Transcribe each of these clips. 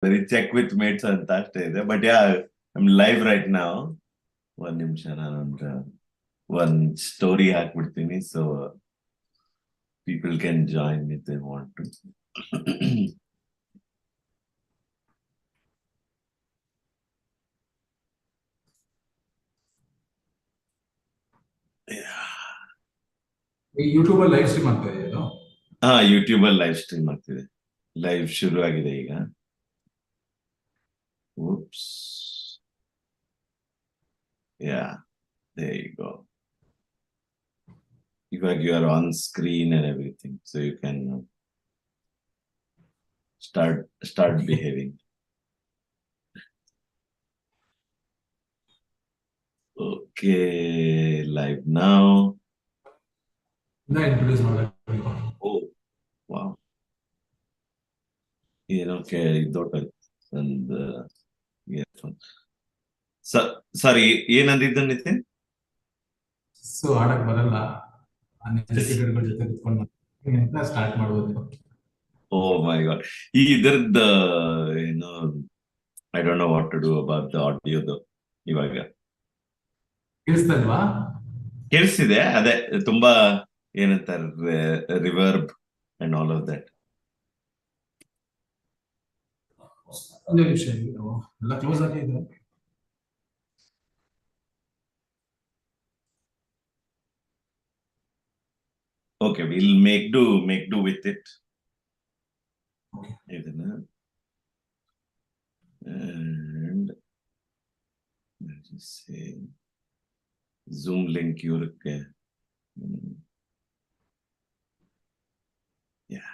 very check with mates ಅಂತ ಅಷ್ಟೇ ಇದೆ. But yeah, I'm live right now. ಒಂದ್ ನಿಮಿಷ ನಾನು ಒಂದ್ ಸ್ಟೋರಿ ಹಾಕ್ಬಿಡ್ತೀನಿ, so people can join if they want to. YouTube ಅಲ್ಲಿ ಲೈವ್ ಸ್ಟ್ರೀಮ್ ಆಗ್ತಾ ಇದೆಯಾ? ಹಾ, ಯೂಟ್ಯೂಬ್ ಅಲ್ಲಿ ಲೈವ್ ಸ್ಟ್ರೀಮ್ ಆಗ್ತಿದೆ. ಲೈವ್ ಶುರು ಆಗಿದೆ ಈಗ. Oops. Yeah, there you go. Iವಾಗ you are on screen and everything, so you can start behaving. Okay, live now. Introduce ಮಾಡಬೇಕು. Oh, wow. Okay, ದೊಡ್ಡ ಒಂದು ಸಾರಿ, ಏನಂದಿದ್ದು ನಿತಿನ್? ಸೊ ಆಡಕ್ ಬರಲ್ಲ, ಅನ್ಎಜುಕೇಟೆಡ್ ಜೊತೆ ಕುತ್ಕೊಂಡು ಅಂತ ಸ್ಟಾರ್ಟ್ ಮಾಡ್ಬೋದು. ಓ ಮೈ ಗಾಡ್, ಈ ಇದರದ್ದು I don't know what to do about the ಆಡಿಯೋದು. ಇವಾಗ ಕೇಳಿಸ್ತಲ್ವಾ? ಕೇಳಿಸಿದೆ, ಅದೇ ತುಂಬಾ ಏನಂತಾರೆ reverb and all of that. ಒಂದೇ ನಿಮಿಷ, ಎಲ್ಲ ಕ್ಲೋಸ್ ಆಗಿ ಇದೆ. Okay, we'll make do with it. ಇದನ್ನ and let's just say Zoom link ಇವ್ರಕ್ಕೆ. Yeah.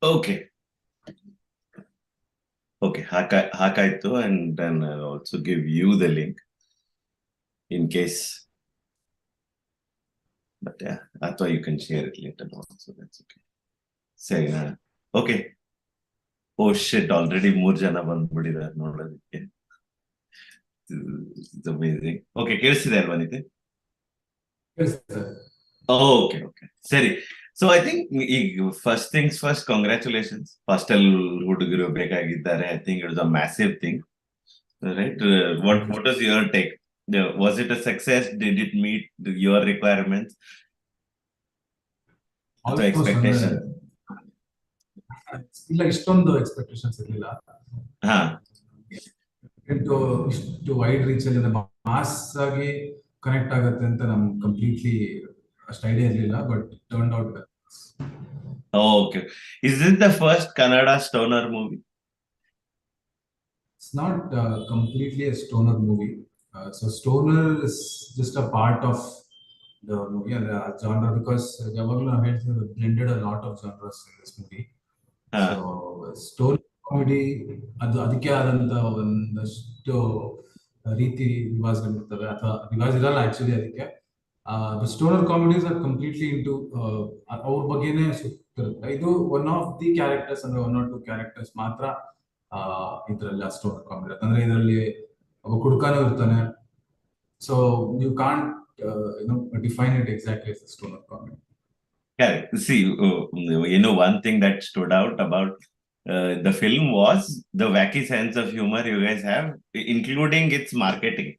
Okay. Okay, ಹಾಕಾಯ್ತು, and then I'll also give you the link in case. But yeah, I thought you can share it later on, so that's okay. ಸರಿ, okay. Oh shit, already 3 ಜನ ಬಂದ್ಬಿಟ್ಟಿದ್ದಾರೆ ನೋಡೋದಕ್ಕೆ. It's amazing. Okay, ಕೇಳಿಸಿದೆ ಅಲ್ವಾ Nitin? Okay. ಸರಿ. So I think first things first, congratulations. Hostel Hudugaru Bekaagiddaare. I think it was a massive thing, right? What was your take? Was it a success? Did it meet your requirements? Or expectations? ಇಲ್ಲ, ಇಷ್ಟೊಂದು expectations ಇರಲಿಲ್ಲ. ಇಷ್ಟು wide reach ಅಲ್ಲಿ mass ಆಗಿ connect ಆಗುತ್ತೆ ಅಂತ ನಮ್ಗೆ completely ಅಷ್ಟು ಐಡಿಯಾ ಇರಲಿಲ್ಲ, but turned out well. Okay. Is this the first Kannada stoner movie? It's not completely a stoner movie. So stoner is just a part of the movie and the genre, because Javagla had blended a lot of genres in this movie. So story comedy ಅದಕ್ಕೆ ಆದಂತ ಒಂದಷ್ಟು ರೀತಿ ರಿವಾಜ್ಗಳಿರ್ತವೆ, ಅಥವಾ ರಿವಾಜ್ ಇರಲ್ಲ actually ಅದಕ್ಕೆ. The stoner comedies are completely into ಅವ್ರ ಬಗ್ಗೆನೇ ಸುತ್ತಿರುತ್ತೆ. ಇದು ಒನ್ ಆಫ್ ದಿ ಕ್ಯಾರೆಕ್ಟರ್ಸ್, ಅಂದ್ರೆ 1 or 2 ಕ್ಯಾರೆಕ್ಟರ್ಸ್ ಮಾತ್ರ ಇದ್ರಲ್ಲಿ ಸ್ಟೋನರ್ ಕಾಮಿಡಿ. ಅಂದ್ರೆ ಇದರಲ್ಲಿ ಒಬ್ಬ ಕುಡುಕನೂ ಇರ್ತಾನೆ. So you can't define it exactly as a stoner comedy. Yeah, see, one thing that stood out about the film was the wacky sense of humor you guys have, including its marketing,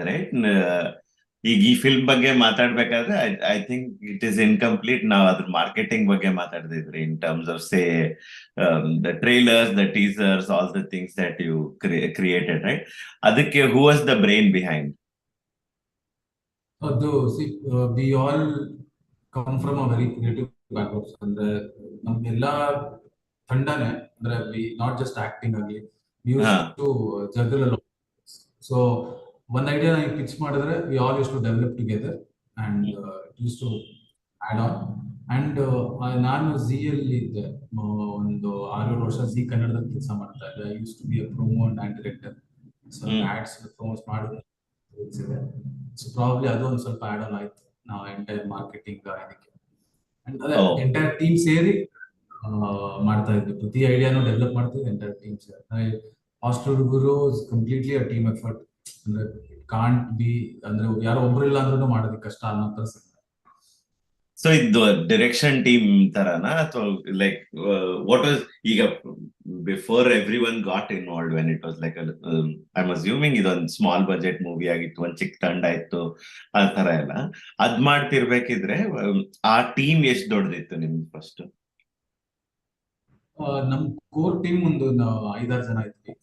right? ಈಗ ಈ film ಬಗ್ಗೆ ಮಾತಾಡ್ಬೇಕಾದ್ರೆ I think it is incomplete. ನಾವು ಅದ್ರ marketing ಬಗ್ಗೆ ಮಾತಾಡ್ತಿದ್ರಿ, in terms of say the trailers, the teasers, all the things that you created, right? ಅದಕ್ಕೆ who was the brain behind? ಅದು we all come from a very creative backgrounds. ಅಂದ್ರೆ ನಮ್ಗೆಲ್ಲ ತಂಡನೇ, ಅಂದ್ರೆ ವಿ ನಾಟ್ ಜಸ್ಟ್ ಆಕ್ಟಿಂಗ್ ಆಗಿ, we use to juggle a lot. So one idea I pitch ಮಾಡಿದ್ರೆ we all used to develop together and it used to add on. And ನಾನು Zee ಅಲ್ಲಿ ಇದ್ದೆ ಒಂದು 6 ವರ್ಷ, ಝೀ ಕನ್ನಡದಲ್ಲಿ ಕೆಲಸ ಮಾಡ್ತಾ ಇದ್ದೆ. I use to be a promo and director. So ads promote ಮಾಡಿದ್ರೆ, ಸೊ ಪ್ರಾಬ್ಲಿ ಅದು ಒಂದು ಸ್ವಲ್ಪ ಆಡ್ ಆನ್ ಆಯ್ತು ನಾವು ಎಂಟೈರ್ ಮಾರ್ಕೆಟಿಂಗ್ ಇದಕ್ಕೆ. ಅಂಡ್ ಅದೇ ಎಂಟೈರ್ ಟೀಮ್ ಸೇರಿ ಮಾಡ್ತಾ ಇದ್ವಿ. ಪ್ರತಿ ಐಡಿಯಾನು ಡೆವಲಪ್ ಮಾಡ್ತಿದ್ವಿ ಎಂಟೈರ್ ಟೀಮ್ ಸೇರಿ. ಹಾಸ್ಟೆಲ್ ಹುಡುಗರು ಕಂಪ್ಲೀಟ್ಲಿ ಅ ಟೀಮ್ ಎಫರ್ಟ್. ಅಂದ್ರೆ ಕಾಂಟ್ ಬಿ, ಅಂದ್ರೆ ಯಾರೋ ಒಬ್ರು ಇಲ್ಲ ಅಂದ್ರೂ ಮಾಡೋದಕ್ಕೆ ಕಷ್ಟ ಅನ್ನೋ ತರ ಸೊ ಇದು ಡೈರೆಕ್ಷನ್ ಟೀಮ್ ತರನಾ ಅಥವಾ ಲೈಕ್ ವಾಟ್ ವಾಸ್ ಈಗ before every one got involve when it was like I am assuming ಇದೊಂದು ಸ್ಮಾಲ್ ಬಜೆಟ್ ಮೂವಿ ಆಗಿತ್ತು, ಒಂದ್ ಚಿಕ್ಕ ತಂಡ ಇತ್ತು, ಆ ತರ ಎಲ್ಲ ಅದ್ ಮಾಡ್ತಿರ್ಬೇಕಿದ್ರೆ ಆ ಟೀಮ್ ಎಷ್ಟ್ ದೊಡ್ಡದಿತ್ತು ನಿಮ್ಗೆ ಫಸ್ಟ್? ನಮ್ ಕೋರ್ ಟೀಮ್ ಒಂದು 5-6 ಜನ ಇದ್ವಿ.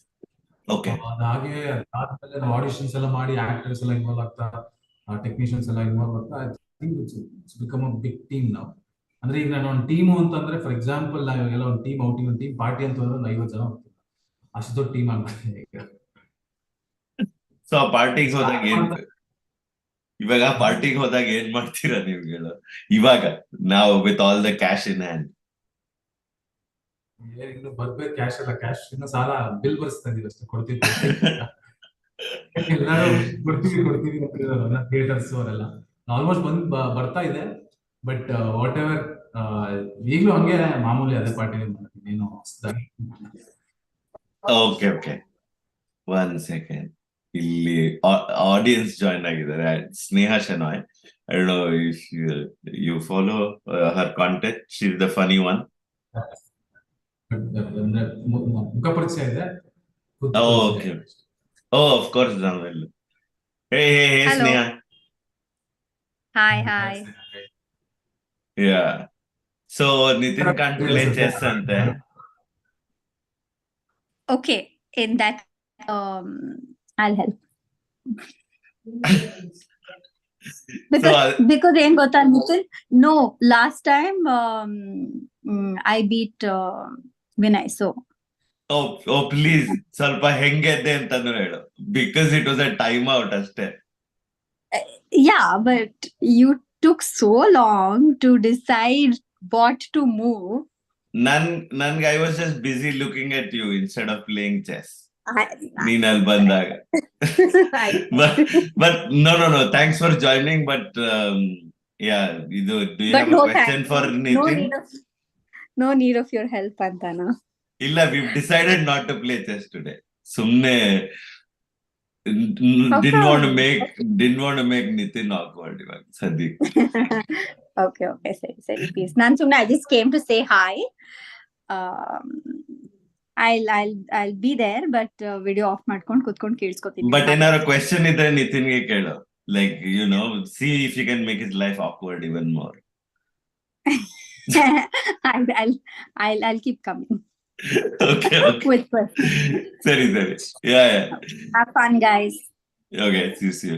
ಓಕೆ. ಅದಾಗೆ ಅದಾದ್ಮೇಲೆ ನಾವು ಆಡಿಷನ್ಸ್ ಎಲ್ಲ ಮಾಡಿ ಆಕ್ಟರ್ಸ್ ಎಲ್ಲ ಇನ್ವಾಲ್ವ್ ಆಗ್ತಾ, ಟೆಕ್ನಿಷಿಯನ್ಸ್ ಎಲ್ಲ ಇನ್ವಾಲ್ವ್ ಆಗ್ತಾ, I think it's become a big team ನಾವು. ಅಂದ್ರೆ ಈಗ ನಾನು ಒಂದು ಟೀಮು ಅಂತಂದ್ರೆ, ಫಾರ್ ಎಕ್ಸಾಂಪಲ್ ನಾವು ಎಲ್ಲ ಒಂದು ಟೀಮ್ ಔಟಿಂಗ್, ಒಂದು ಟೀಮ್ ಪಾರ್ಟಿ ಅಂತ ಹೋದ್ರೆ ಒಂದು 50 ಜನ ಹೋಗ್ತೀವಿ. ಅಷ್ಟು ದೊಡ್ಡ ಟೀಮ್ ಆಗ್ಬಿಟ್ಟಿದೆ ಈಗ. ಸೊ ಆ ಪಾರ್ಟಿಗೆ ಹೋದಾಗ ಇವಾಗ ಹಾ. ಪಾರ್ಟಿಗೆ ಹೋದಾಗ ಏನ್ ಮಾಡ್ತೀರಾ ನೀವು ಹೇಳೋ? ಇವಾಗ ನಾವು with all the cash in hand. ಇನ್ನು ಬರ್ಬೇಕು ಕ್ಯಾಶ್ ಎಲ್ಲ, ಕ್ಯಾಶ್ ಇನ್ನು ಸಾಲ ಬಿಲ್ ಬರ್ಸ್ತಾ ಇದೀವಿ ಅಷ್ಟೇ, ಕೊಡ್ತೀವಿ ಅಂತ. ಎಲ್ಲರೂ ಕೊಡ್ತೀವಿ ಅಂತಿದಾರಲ್ಲ ಥಿಯೇಟರ್ಸ್ ಅವರೆಲ್ಲ, ಆಲ್ಮೋಸ್ಟ್ ಬರ್ತಾ ಇದೆ. ಬಟ್ ವಾಟ್ ಎವರ್, ಈಗಲೂ ಹಂಗೆ ಮಾಮೂಲಿ ಅದೇ ಪಾರ್ಟಿ ಏನು ಹೊಸ್ದಾಗಿ. Okay okay, one second. ಇಲ್ಲಿ ಆಡಿಯನ್ಸ್ ಜಾಯ್ನ್ ಆಗಿದ್ದಾರೆ. Sneha Shenoy, I don't know if you follow her content. She is the funny one. ಅಂದ್ರೆ ಮುಖ ಪರಿಚಯ ಇದೆ, ಕೂತು ಓಕೆ. ಪರಿಚಯ. ಓ ಆಫ್ ಕೋರ್ಸ್ ನಾನು. ಹೇ ಹೇ ಹೇ Hello. Sneha. Hi, hi. Yeah. So Nitin can't play chess ಅಂತೆ. Okay, in that, I'll help. Because ಏನ್ ಗೊತ್ತಾ Nithin? No, last time I beat Vinay, so. Oh please ಸ್ವಲ್ಪ ಹೆಂಗೆದ್ದೆ ಅಂತಾನು ಹೇಳು, because it was a time out ಅಷ್ಟೇ. Yeah, but you took so long to decide what to move. ನನ್ಗೆ I was just busy looking at you instead of playing chess. I- ನೀನ್ ಅಲ್ಲಿ ಬಂದಾಗ. But no thanks for joining. But yeah, ಇದು do you But have no a question thanks. For No Nitin? need of your help ಅಂತನಾ? ಇಲ್ಲ, we decided not to play chess today. ಸುಮ್ನೆ didn't want to make Nithin awkward ಇವಾಗ ಸದ್ಯಕ್ಕೆ. Okay, ಸರಿ please. ನಾನ್ ಸುಮ್ನೆ I just came to say hi. I'll be there, but video off ಮಾಡ್ಕೊಂಡು ಕೂತ್ಕೊಂಡು ಕೇಳಿಸ್ಕೊತೀನಿ. But ಏನಾದ್ರು ಕ್ವೆಶ್ಚನ್ ಇದ್ರೆ ನಿತಿನ್ಗೆ ಕೇಳು, like you know, see if you can make his life awkward even more. I'll keep coming. Okay. With questions. ಸರಿ. Yeah. Have fun, guys. Okay, see you.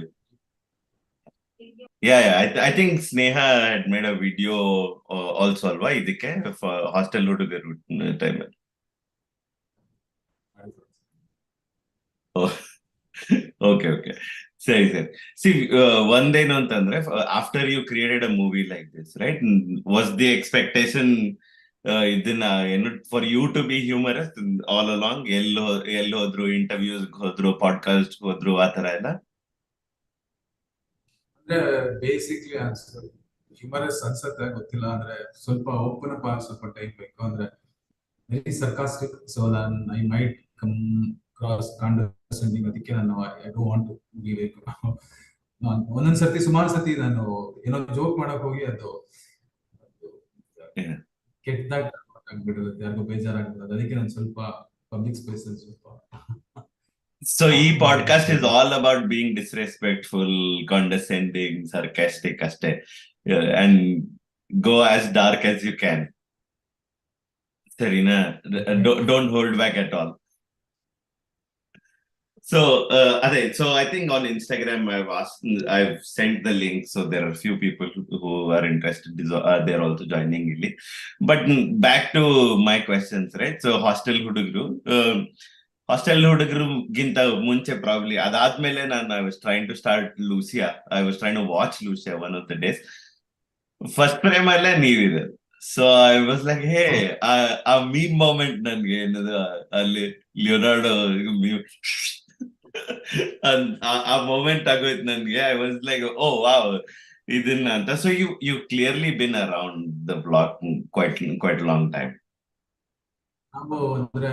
Yeah. I think Sneha had made a video also ಅಲ್ವಾ ಇದಕ್ಕೆ, hostel ಹುಡುಗರು time. Okay. ಸರಿ. See ಒಂದೇನು ಅಂತಂದ್ರೆ, after you created a movie like this, right, was the expectation ಇದನ್ನ ಏನು for you to be humorous all along? ಎಲ್ಲಿ ಹೋದ್ರು, ಇಂಟರ್ವ್ಯೂಸ್ ಹೋದ್ರು, ಪಾಡ್ಕಾಸ್ಟ್ ಹೋದ್ರು, ಆ ತರ ಎಲ್ಲ? ಅಂದ್ರೆ ಬೇಸಿಕ್ಲಿ ಹ್ಯೂಮರಸ್ ಅನ್ಸತ್ತೆ, ಗೊತ್ತಿಲ್ಲ. ಅಂದ್ರೆ ಸ್ವಲ್ಪ ಓಪನ್ ಅಪ್ ಆಗಿ ಸ್ವಲ್ಪ ಟೈಮ್ ಬೇಕು. ಅಂದ್ರೆ very sarcastic, so I might come across condescending. ಅದಕ್ಕೆ ನಾನು I don't want to be ಬೇಕು. ಒಂದೊಂದ್ಸತಿ, ಸುಮಾರು ಸತಿ ನಾನು ಏನೋ ಜೋಕ್ ಮಾಡಕ್ ಹೋಗಿ ಅದು ಕೆಟ್ಟದಾಗ ಆಗ್ಬಿಡುತ್ತೆ, ಯಾರಿಗೂ ಬೇಜಾರಾಗ್ಬಿಡುತ್ತೆ. ಅದಕ್ಕೆ ನಾನು ಸ್ವಲ್ಪ ಪಬ್ಲಿಕ್ ಸ್ಪೇಸ್ ಸ್ವಲ್ಪ. So ಈ podcast is all about being disrespectful, condescending, sarcastic ಅಷ್ಟೇ, and go as dark as you can. ಸರಿನಾ? Don't hold back at all. So so I think on Instagram I've sent the link, so there are few people who are interested. They're also joining ಇಲ್ಲಿ. But back to my questions, right? So hostel ಹುಡುಗರುಗಿಂತ ಮುಂಚೆ, probably ಅದಾದ್ಮೇಲೆ I was trying to start Lucia. I was trying to watch Lucia one of the days. First frame ಅಲ್ಲೇ ನೀವಿದೆ. So I was like, hey, ಆ meme moment ನನ್ಗೆ ಏನದು ಅಲ್ಲಿ Leonardo ಆ ಮೊಮೆಂಟ್ ಆಗೋಯ್ತು ನನ್ಗೆ. I was like, oh wow, ಇದನ್ನ ಅಂತ. So you clearly been around the block quite long time. ನಾವು ಅಂದ್ರೆ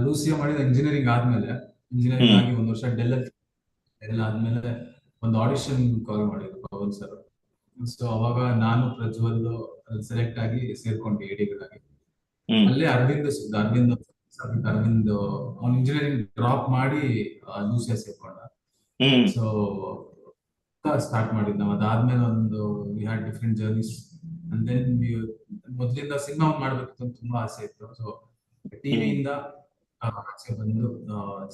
ಲೂಸಿಯಾ ಮಾಡಿದ ಇಂಜಿನಿಯರಿಂಗ್ ಆದ್ಮೇಲೆ, ಇಂಜಿನಿಯರಿಂಗ್ ಆಗಿ 1 ವರ್ಷ ಡೆಲ್ ಆದ್ಮೇಲೆ ಒಂದು ಆಡಿಷನ್ ಕಾಲ್ ಮಾಡಿದ್ರು ಪವನ್ ಸರ್. ಸೊ ಅವಾಗ ನಾನು ಪ್ರಜ್ವಲ್ ಸೆಲೆಕ್ಟ್ ಆಗಿ ಸೇರ್ಕೊಂಡೆ ಎಡಿಗಳಾಗಿ. ಹ್ಮ್ ಅಲ್ಲೇ ಅರವಿಂದ್ ಸಿಗ್ದ. ಅರವಿಂದ್ ಅವ್ನು ಇಂಜಿನಿಯರಿಂಗ್ ಡ್ರಾಪ್ ಮಾಡಿ ಲೂಸಿಯಾ ಸೇರ್ಕೊಂಡ. ಹ್ಮ್ ಸೊ ಸ್ಟಾರ್ಟ್ ಮಾಡಿದ್ ನಾವು. ಅದಾದ್ಮೇಲೆ ಒಂದು we had different journeys. And then ಮೊದಲಿಂದ ಸಿನಿಮಾ ಮಾಡ್ಬೇಕಿತ್ತು ಅಂತ ತುಂಬಾ ಆಸೆ ಇತ್ತು. ಸೊ ಟಿವಿಯಿಂದ ಆಚೆ ಬಂದು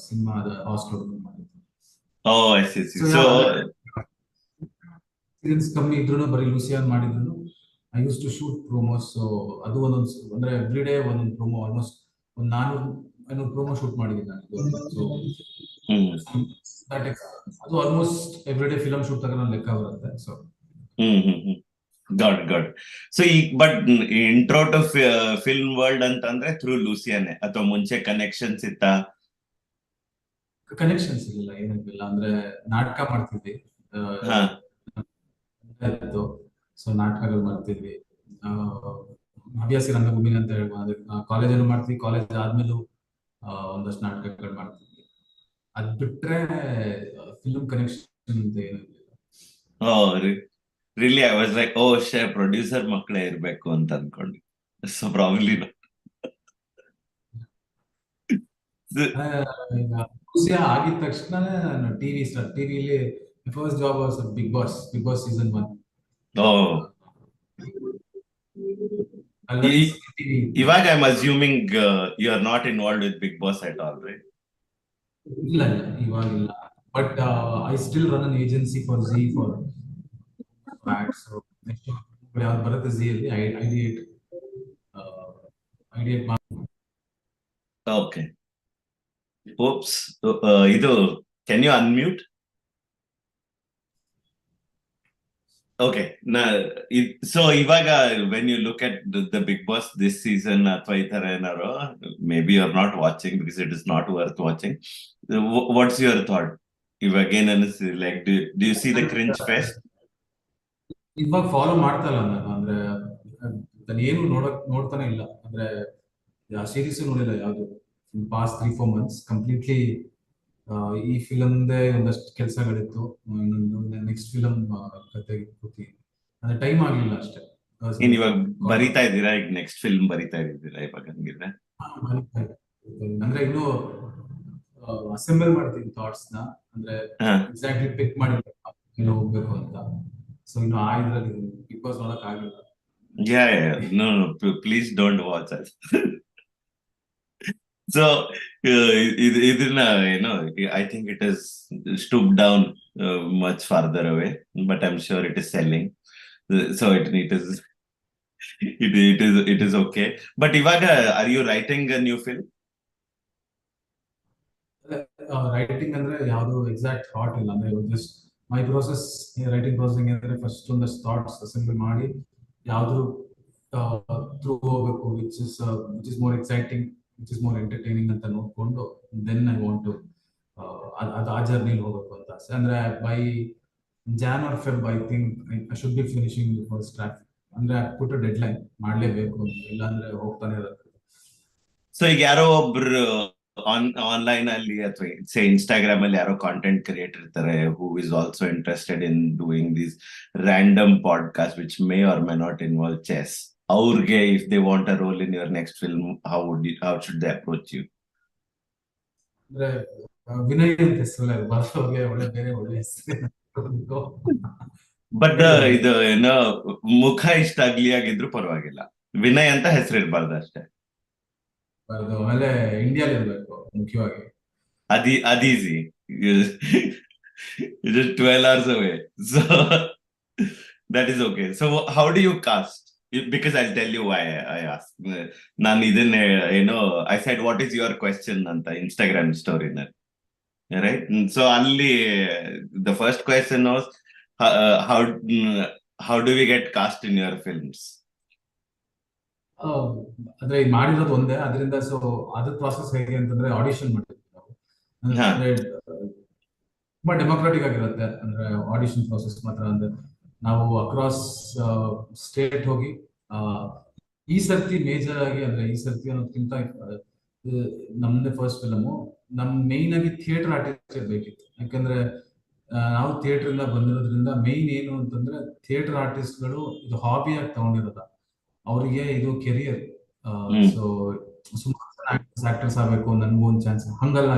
ಸಿನಿಮಾದ ಹಾಸ್ಟೆಲ್ ಮಾಡಿದ್ದು. Oh yes yes so so experience ಕಮ್ಮಿ ಇದ್ರು ಬರೀ ಲೂಸಿಯಾನ್ ಮಾಡಿದ್ರು. I use to shoot promos. So ಅದು ಒಂದೊಂದು ಅಂದ್ರೆ ಎವ್ರಿ ಡೇ ಒಂದೊಂದು ಪ್ರೋಮೋ, ಆಲ್ಮೋಸ್ಟ್ ಒಂದು 400-500 ಪ್ರೋಮೋ ಶೂಟ್ ಮಾಡಿದ್ದೀನಿ ನಾನು. ಸೊ ಹ್ಮ್ ಅದು almost every day film shoot ತಗೊಂಡು ಲೆಕ್ಕ ಬರುತ್ತೆ. ಸೊ ಗಾಡ್ ಸೊ ಈಗ but intro to film world ಅಂತಂದ್ರೆ ಥ್ರೂ ಲೂಸಿಯಾನೆ ಅಥವಾ ಮುಂಚೆ ಕನೆಕ್ಷನ್ಸ್ ಇತ್ತಾ? ಕನೆಕ್ಷನ್ಸ್ ಇರಲಿಲ್ಲ, ಏನಿಲ್ಲ. ಅಂದ್ರೆ ನಾಟಕ ಮಾಡ್ತಿದ್ವಿ. ಹಾ ಸೊ ನಾಟಕಗಳು ಮಾಡ್ತಿದ್ವಿ. ಹವ್ಯಾಸಿ ರಂಗಭೂಮಿ ಅಂತ ಹೇಳ್ಬೋದು. ಕಾಲೇಜಲ್ಲೂ ಮಾಡ್ತೀವಿ, ಕಾಲೇಜ್ ಆದ್ಮೇಲೂ ಒಂದಷ್ಟು ನಾಟಕಗಳು ಮಾಡ್ತಿದ್ವಿ. ಅದ್ ಬಿಟ್ರೆ ಫಿಲ್ಮ್ ಕನೆಕ್ಷನ್ ಅಂತ ಏನೂ ಇರಲಿಲ್ಲ. ಓ ರಿಲಿ ಐ ವಾಸ್ ಲೈಕ್ ಓ ಶೇ ಪ್ರೊಡ್ಯೂಸರ್ ಮಕ್ಕಳೇ ಇರ್ಬೇಕು ಅಂತ ಅನ್ಕೊಂಡೆ. ಸೊ ಪ್ರಾಬ್ಲಿ ಆಗಿದ ತಕ್ಷಣ ನಾನು ಟಿವಿಲಿ first job was Bigg Boss season 1. Oh ಇವಾಗ I am assuming you are not involved with Bigg Boss at all, right? ಇಲ್ಲ ಇವಾಗಿಲ್ಲ. But I still run an agency for Zee for ads. ಯಾವ್ದು ಬರುತ್ತೆ ಝೀ ಅಲ್ಲಿ ಐಡಿಯೇಟ್ ಓಕೆ. ಓಪ್ಸ್ ಇದು can you unmute? Okay. So ಇವಾಗ when you look at the Bigg Boss this season ಅಥವಾ ಈ ತರ ಏನಾರು, maybe you are not watching because it is not worth watching, what's your thought? ಇವಾಗ ಏನ್ ಅನಿಸ್ತಿದೆ? Like do U C the cringe fest? ಇವಾಗ follow ಮಾಡ್ತಾ ಇಲ್ಲ ನಾನು. ಅಂದ್ರೆ ನಾನು ಏನು ನೋಡ್ತಾನೆ ಇಲ್ಲ. ಅಂದ್ರೆ ಸೀರೀಸ್ ನೋಡಿಲ್ಲ ಯಾವ್ದು ಪಾಸ್ಟ್ 3-4 ಮಂತ್ಸ್ ಕಂಪ್ಲೀಟ್ಲಿ. ಈ ಫಿಲಮ್ದೇ ಒಂದಷ್ಟು ಕೆಲಸಗಳಿತ್ತು, ಇನ್ನೊಂದು ನೆಕ್ಸ್ಟ್ ಫಿಲಮ್ ಕತೆಗೆ ಕೂತೀನಿ. ಅಂದ್ರೆ ಟೈಮ್ ಆಗ್ಲಿಲ್ಲ ಅಷ್ಟೇ. ಏನ್ ಇವಾಗ ಬರಿತಾ ಇದ್ದೀರಾ? ಈಗ ನೆಕ್ಸ್ಟ್ ಫಿಲ್ಮ್ ಬರಿತಾ ಇದ್ದೀರಾ ಇವಾಗ ಹಂಗಿದ್ರೆ? ಅಂದ್ರೆ ಇನ್ನು ಅಸೆಂಬಲ್ ಮಾಡ್ತೀನಿ ಥಾಟ್ಸ್ ನ. ಅಂದ್ರೆ ಎಕ್ಸಾಕ್ಟ್ಲಿ ಪಿಕ್ ಮಾಡಿ ಇನ್ನು ಹೋಗ್ಬೇಕು ಅಂತ. ಸೊ ಇನ್ನು ಆ ಇದ್ರಲ್ಲಿ ಬಿಗ್ ಬಾಸ್ ನೋಡಕ್ ಆಗಿಲ್ಲ. No, please don't watch us. So ಇದನ್ನ I think it is stooped down much farther away, but I'm sure it is selling. So it is okay. But ಇವಾಗ are you writing a new film? Writing ಅಂದ್ರೆ ಯಾವ್ದು exact thought ಇಲ್ಲ. ಅಂದ್ರೆ just my process, writing process ಅಂದ್ರೆ first ಒಂದಷ್ಟು thoughts assemble ಮಾಡಿ ಯಾವ್ದು through ಹೋಗ್ಬೇಕು, which is more exciting, which is more entertaining ಅಂತ ನೋಡ್ಕೊಂಡು ದೆನ್ ಐ ವಾಂಟ್ ಟು ಅದು ಆ ಜರ್ನಿಲಿ ಹೋಗ್ಬೇಕು ಅಂತ ಆಸೆ. ಅಂದ್ರೆ by Jan or Feb I think I should be finishing first draft. ಅಂದ್ರೆ ಪುಟ್ ಡೆಡ್ ಲೈನ್ ಮಾಡ್ಲೇಬೇಕು ಅಂತ, ಇಲ್ಲಾಂದ್ರೆ ಹೋಗ್ತಾನೆ ಇರುತ್ತೆ. ಸೊ ಈಗ ಯಾರೋ ಒಬ್ರು ಆನ್ಲೈನ್ ಅಲ್ಲಿ ಅಥವಾ ಇನ್ಸ್ಟಾಗ್ರಾಮ್ ಅಲ್ಲಿ ಯಾರೋ ಕಾಂಟೆಂಟ್ ಕ್ರಿಯೇಟರ್ ಇರ್ತಾರೆ who is also interested in doing these random podcast which may or may not involve chess. ಅವ್ರಿಗೆ if they want a role in your next film, how should they approach you? ಅಂದ್ರೆ ವಿನಯ್ ಅಂತ ಹೆಸರು ಒಳ್ಳೆ ಬೇರೆ ಒಳ್ಳೆ ಹೆಸರು. But ಇದು ಏನೋ ಮುಖ ಇಷ್ಟ ಆಗ್ಲಿ ಆಗಿದ್ರು ಪರವಾಗಿಲ್ಲ, ವಿನಯ್ ಅಂತ ಹೆಸರು ಇರ್ಬಾರ್ದು ಅಷ್ಟೇ. ಆಮೇಲೆ ಇಂಡಿಯಾಲ್ ಇರ್ಬೇಕು ಮುಖ್ಯವಾಗಿ. ಅದೀಸಿ. It is 12 hours away. So that is okay. So how do you cast? Because I'll tell you why I asked. ನಾನು ಇದನ್ನೇ I said what is your question ಅಂತ Instagram story ನಲ್ಲಿ, right? So ಅಲ್ಲಿ the first question was how do we get cast in your films? ಅಂದ್ರೆ ಮಾಡಿರೋದು ಒಂದೇ, ಅದರಿಂದ so ಅದ್ರ ಪ್ರಾಸೆಸ್ ಹೇಗೆ ಅಂತಂದ್ರೆ ಆಡಿಷನ್ ಮಾಡ್ತೀವಿ ನಾವು. ಅಂದ್ರೆ ತುಂಬಾ ಡೆಮೋಕ್ರಾಟಿಕ್ ಆಗಿರುತ್ತೆ. ಅಂದ್ರೆ ಆಡಿಷನ್ ಪ್ರಾಸೆಸ್ ಮಾತ್ರ. ಅಂದ್ರೆ ನಾವು ಅಕ್ರಾಸ್ ಸ್ಟೇಟ್ ಹೋಗಿ ಈ ಸರ್ತಿ ಮೇಜರ್ ಆಗಿ, ಅಂದ್ರೆ ಈ ಸರ್ತಿ ಅನ್ನೋದಕ್ಕಿಂತ ನಮ್ದೇ ಫಸ್ಟ್ ಫಿಲಮು, ನಮ್ ಮೇನ್ ಆಗಿ ಥಿಯೇಟರ್ ಆರ್ಟಿಸ್ಟ್ ಇರ್ಬೇಕಿತ್ತು. ಯಾಕಂದ್ರೆ ನಾವು ಥಿಯೇಟರ್ ಇಂದ ಬಂದಿರೋದ್ರಿಂದ ಮೇನ್ ಏನು ಅಂತಂದ್ರೆ ಥಿಯೇಟರ್ ಆರ್ಟಿಸ್ಟ್ಗಳು ಇದು ಹಾಬಿಯಾಗಿ ತಗೊಂಡಿರೋದ, ಅವರಿಗೆ ಇದು ಕೆರಿಯರ್. ಸೊ ಸುಮಾರು ಆಕ್ಟರ್ಸ್ ಆಗ್ಬೇಕು, ನನ್ಗೂ ಒಂದು ಚಾನ್ಸ್ ಹಂಗಲ್ಲ,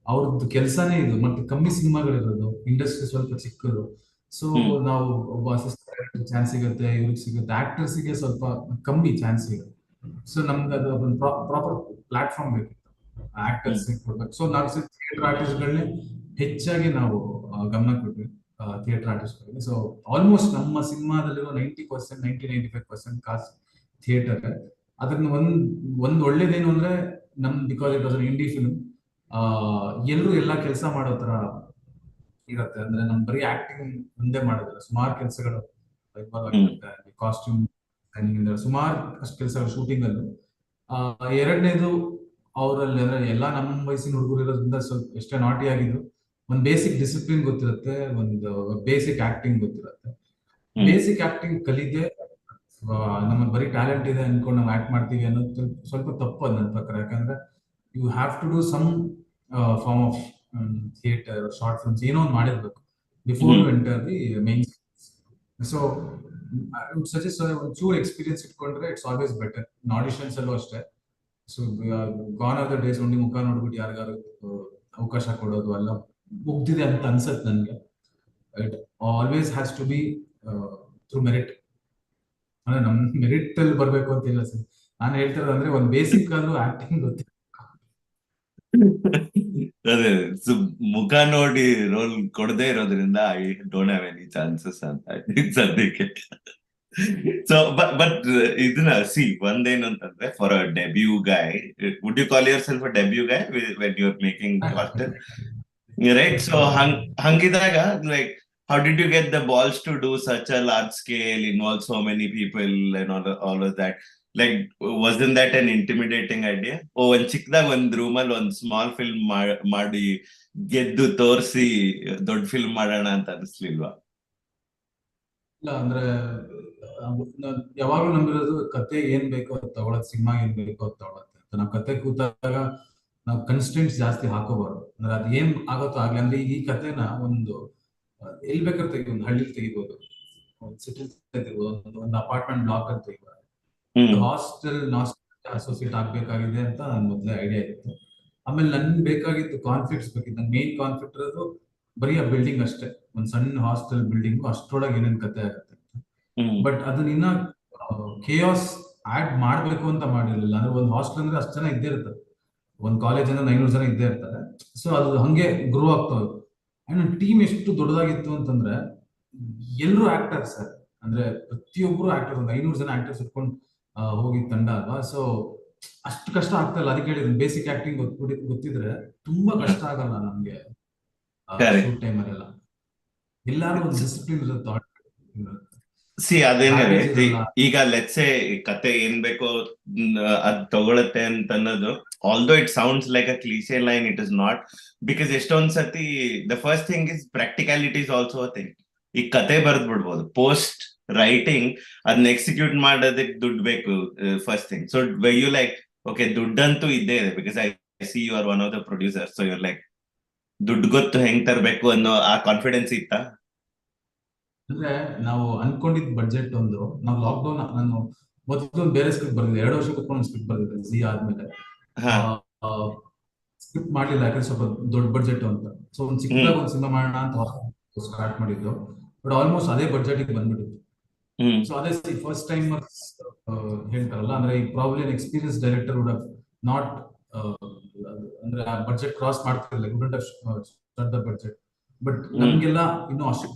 ಅವ್ರದ್ದು ಕೆಲಸನೇ ಇದು. ಮತ್ತೆ ಕಮ್ಮಿ ಸಿನಿಮಾಗಳಿರೋದು, ಇಂಡಸ್ಟ್ರಿ ಸ್ವಲ್ಪ ಚಿಕ್ಕದು. ಸೊ ನಾವು ಒಬ್ಬ ಅಸಿಸ್ಟೆಂಟ್ ಚಾನ್ಸ್ ಸಿಗುತ್ತೆ, ಇವ್ರಿಗೆ ಸಿಗುತ್ತೆ, ಆಕ್ಟರ್ಸ್ಗೆ ಸ್ವಲ್ಪ ಕಮ್ಮಿ ಚಾನ್ಸ್ ಸಿಗುತ್ತೆ. ಸೊ ನಮ್ಗೆ ಅದು ಒಂದು ಪ್ರಾಪರ್ ಪ್ಲಾಟ್ಫಾರ್ಮ್ ಬೇಕಿತ್ತು ಆಕ್ಟರ್ಸ್ ಕೊಡ್ಬೇಕು. ಸೊ ನಾವು ಥಿಯೇಟರ್ ಆರ್ಟಿಸ್ಟ್ಗಳನ್ನೇ ಹೆಚ್ಚಾಗಿ ನಾವು ಗಮನ ಕೊಟ್ವಿ, ಥಿಯೇಟರ್ ಆರ್ಟಿಸ್ಟ್ಗಳಿಗೆ. ಸೊ ಆಲ್ಮೋಸ್ಟ್ ನಮ್ಮ ಸಿನಿಮಾದಲ್ಲಿರೋ 90%, 95% ಕಾಸ್ಟ್ ಥಿಯೇಟರ್. ಅದನ್ನ ಒಂದ್ ಒಳ್ಳೇದೇನು ಅಂದ್ರೆ because it was an indie film, ಎಲ್ಲರೂ ಎಲ್ಲಾ ಕೆಲಸ ಮಾಡೋ ತರ ಇರುತ್ತೆ. ಅಂದ್ರೆ ನಮ್ ಬರೀ ಆಕ್ಟಿಂಗ್ ಒಂದೇ ಮಾಡೋದಿಲ್ಲ, ಸುಮಾರು ಕೆಲಸಗಳು ಕಾಸ್ಟ್ಯೂಮ್ ಸುಮಾರು ಅಷ್ಟು ಕೆಲಸಗಳು ಶೂಟಿಂಗ್ ಅಲ್ಲೂ. ಎರಡನೇದು ಅವರಲ್ಲಿ ಅಂದ್ರೆ ಎಲ್ಲಾ ನಮ್ಮ ವಯಸ್ಸಿನ ಹುಡುಗರು ಇರೋದ್ರಿಂದ ಸ್ವಲ್ಪ ಎಷ್ಟೇ ನಾಟಿ ಆಗಿದ್ರು ಒಂದ್ ಬೇಸಿಕ್ ಡಿಸಿಪ್ಲಿನ್ ಗೊತ್ತಿರುತ್ತೆ, ಒಂದು ಬೇಸಿಕ್ ಆಕ್ಟಿಂಗ್ ಗೊತ್ತಿರುತ್ತೆ. ಬೇಸಿಕ್ ಆಕ್ಟಿಂಗ್ ಕಲಿದೆ ನಮಗೆ ಬರೀ ಟ್ಯಾಲೆಂಟ್ ಇದೆ ಅನ್ಕೊಂಡು ನಾವು ಆಕ್ಟ್ ಮಾಡ್ತೀವಿ ಅನ್ನೋದು ಸ್ವಲ್ಪ ತಪ್ಪು ಅದ್ ನನ್ನ ಪ್ರಕಾರ. ಯಾಕಂದ್ರೆ you have to do some form of theatre, short films ಏನೋ ಒಂದು ಮಾಡಿರ್ಬೇಕು before you enter the main. So suggest ಒಂಚೂರು ಎಕ್ಸ್ಪೀರಿಯನ್ಸ್ ಇಟ್ಕೊಂಡ್ರೆ ಇಟ್ಸ್ ಆಲ್ವೇಸ್ ಬೆಟರ್. ಆಡಿಷನ್ಸ್ ಅಲ್ಲೂ ಅಷ್ಟೇ. So gone are the days ಒಂದಿ ಮುಖ ನೋಡ್ಬಿಟ್ಟು ಯಾರಿಗಾರು ಅವಕಾಶ ಕೊಡೋದು ಎಲ್ಲ ಮುಗ್ದಿದೆ ಅಂತ ಅನ್ಸತ್ ನನ್ಗೆ. It always has to be through merit. ಅಂದ್ರೆ ನಮ್ ಮೆರಿಟ್ ಅಲ್ಲಿ ಬರ್ಬೇಕು ಅಂತ ಇಲ್ಲ ಸರ್, ನಾನು ಹೇಳ್ತಿರೋದು ಅಂದ್ರೆ ಒಂದ್ ಬೇಸಿಕ್ ಅಲ್ಲೂ ಆಕ್ಟಿಂಗ್ ಗೊತ್ತಿಲ್ಲ. ಅದೇ ಮುಖ ನೋಡಿ ರೋಲ್ ಕೊಡದೇ ಇರೋದ್ರಿಂದ I don't have any chances ಅಂತ ಸದ್ಯಕ್ಕೆ. ಸೊ ಬಟ್ ಇದನ್ನ ಸಿ ಒಂದೇನು ಅಂತಂದ್ರೆ, for a debut guy, would you call yourself a debut guy when you are making hostel, right? So ಹಂಗಿದಾಗ like how did you get the balls to do such a large scale, involve so many people and all of that? Like, wasn't that an intimidating idea? Oh, ಒಂದ್ ಚಿಕ್ಕದಾಗ ಒಂದ್ ರೂಮಲ್ಲಿ ಒಂದ್ small film ಮಾಡಿ ಗೆದ್ದು ತೋರಿಸಿ ದೊಡ್ಡ film ಮಾಡೋಣ ಅಂತ ಅನಿಸ್ಲಿಲ್ವಾ? ಇಲ್ಲ ಅಂದ್ರೆ ಯಾವಾಗ್ಲೂ ನಂಬಿರೋದು ಕತೆ ಏನ್ ಬೇಕೋ ಅದು ತಗೊಳತ್, ಸಿನಿಮಾ ಏನ್ ಬೇಕೋ ಅದು ತಗೊಳತ್ತೆ ಅಂತ. ನಾವು ಕತೆ ಕೂತಾಗ ನಾವು ಕನ್ಸ್ಟೆಂಟ್ಸ್ ಜಾಸ್ತಿ ಹಾಕೋಬಾರ್ದು. ಅಂದ್ರೆ ಅದ್ ಏನ್ ಆಗುತ್ತೋ ಆಗ್ಲಿ. ಅಂದ್ರೆ ಈ ಕತೆನ ಒಂದು ಎಲ್ಲಿ ಬೇಕಾದ್ರೆ ತೆಗಿ, ಒಂದು ಹಳ್ಳಿ ತೆಗಿಬಹುದು, ಸಿಟಿ ತೆಗಿಬಹುದು, ಒಂದು ಅಪಾರ್ಟ್ಮೆಂಟ್ ಬ್ಲಾಕ್ ಅಂತ ತೆಗಿಬಹುದು. ಹಾಸ್ಟೆಲ್ ಅಸೋಸಿಯೇಟ್ ಆಗ್ಬೇಕಾಗಿದೆ ಅಂತ ನನ್ ಮೊದಲೇ ಐಡಿಯಾ ಇತ್ತು. ಆಮೇಲೆ ನನ್ಗೆ ಬೇಕಾಗಿತ್ತು ಕಾನ್ಫ್ಲಿಕ್ಟ್ಸ್ ಬೇಕಿತ್ತು. ನನ್ ಮೇನ್ ಕಾನ್ಫ್ಲಿಕ್ಟ್ ಇರೋದು ಬರೀ ಆ ಬಿಲ್ಡಿಂಗ್ ಅಷ್ಟೇ, ಒಂದ್ ಸಣ್ಣ ಹಾಸ್ಟೆಲ್ ಬಿಲ್ಡಿಂಗ್, ಅಷ್ಟರೊಳಗೆ ಏನೇನ್ ಕತೆ ಆಗುತ್ತೆ. ಬಟ್ ಅದನ್ನ ಇನ್ನ ಕೇಯಾಸ್ ಆಡ್ ಮಾಡ್ಬೇಕು ಅಂತ ಮಾಡಿರ್ಲಿಲ್ಲ. ಅಂದ್ರೆ ಒಂದ್ ಹಾಸ್ಟೆಲ್ ಅಂದ್ರೆ ಅಷ್ಟು ಜನ ಇದ್ದೇ ಇರ್ತಾರೆ, ಒಂದ್ ಕಾಲೇಜ್ ಅಂದ್ರೆ 900 ಜನ ಇದ್ದೇ ಇರ್ತಾರೆ. ಸೊ ಅದು ಹಂಗೆ ಗ್ರೋ ಆಗ್ತಾ ಹೋಯ್ತು. ಅಂಡ್ ಟೀಮ್ ಎಷ್ಟು ದೊಡ್ಡದಾಗಿತ್ತು ಅಂತಂದ್ರೆ ಎಲ್ಲರೂ ಆಕ್ಟರ್ಸ್, ಅಂದ್ರೆ ಪ್ರತಿಯೊಬ್ರು ಆಕ್ಟರ್ಸ್, ಒಂದು 500 ಜನ ಆಕ್ಟರ್ಸ್ ಇಟ್ಕೊಂಡು ಹೋಗಿ ತಂಡ ಅಲ್ವಾ. ಸೊ ಅಷ್ಟು ಕಷ್ಟ ಆಗ್ತಾ ಇಲ್ಲ. ಅದಕ್ಕೆ ಹೇಳಿದ್ರು ಬೇಸಿಕ್ ಆಕ್ಟಿಂಗ್ ಗೊತ್ತಿದ್ರೆ ತುಂಬಾ ಕಷ್ಟ ಆಗಲ್ಲ ನಮ್ಗೆ ಶೂಟ್ ಟೈಮ್ ಅಲ್ಲೆಲ್ಲ. ಎಲ್ಲಾರು ಒಂದು ಡಿಸಿಪ್ಲಿನ್ ಇರುತ್ತೆ. ಸಿ ಅದೇನೇ ಈಗ ಲೆಟ್ಸೆ ಕತೆ ಏನ್ ಬೇಕೋ ಅದ್ ತಗೊಳತ್ತೆ ಅಂತ ಅನ್ನೋದು, although it sounds like a cliché line, it is not. Because ಎಷ್ಟೊಂದ್ ಸತಿ the first thing is practicality is also a thing. ಈ ಕತೆ ಬರ್ದ್ ಬಿಡ್ಬೋದು, ಪೋಸ್ಟ್ ರೈಟಿಂಗ್ ಅದನ್ನ ಎಕ್ಸಿಕ್ಯೂಟ್ ಮಾಡೋದಕ್ಕೆ ದುಡ್ಡು ಬೇಕು first thing. So you like okay ದುಡ್ಡಂತೂ ಇದ್ದೇ ಇದೆ, because I see you are one of the producer. So you're like ದುಡ್ಡು ಗೊತ್ತು ಹೆಂಗ್ ತರಬೇಕು ಅನ್ನೋ ಆ ಕಾನ್ಫಿಡೆನ್ಸ್ ಇತ್ತಾ? ಅಂದ್ರೆ ನಾವು ಅನ್ಕೊಂಡಿದ್ ಬಡ್ಜೆಟ್ ಒಂದು, ನಾವು ಲಾಕ್ಡೌನ್, ನಾನು ಮೊದಲು ಬೇರೆ ಸ್ಕ್ರಿಪ್ಟ್ ಬರ್ದಿದ್ದೆ, 2 ವರ್ಷ ಕುತ್ಕೊಂಡು ಸ್ಕ್ರಿಪ್ಟ್ ಬರ್ದಿದ್ದೆ ಜಿ ಆದ್ಮೇಲೆ. ಸ್ಕ್ರಿಪ್ಟ್ ಮಾಡ್ಲಿಲ್ಲ ಯಾಕಂದ್ರೆ ಸ್ವಲ್ಪ ದೊಡ್ಡ ಬಡ್ಜೆಟ್ ಅಂತ. ಸೊ ಒಂದ್ ಚಿಕ್ಕದಾಗ ಒಂದ್ ಸಿನಿಮಾ ಮಾಡೋಣ ಅಂತ ಸ್ಟಾರ್ಟ್ ಮಾಡಿದ್ದು. ಬಟ್ ಆಲ್ಮೋಸ್ಟ್ ಅದೇ ಬಡ್ಜೆಟ್ ಬಂದ್ಬಿಟ್ಟಿತ್ತು. ಸೊ ಅದೇ ಫಸ್ಟ್ ಟೈಮ್ ಹೇಳ್ತಾರಲ್ಲ, ಅಂದ್ರೆ ಈ problem experience director would have not, ಅಂದ್ರೆ ಬಡ್ಜೆಟ್ ಕ್ರಾಸ್ ಮಾಡ್ತಿರಲಿಲ್ಲ, would have the budget. But ನಮ್ಗೆಲ್ಲ ಇನ್ನೂ ಅಷ್ಟು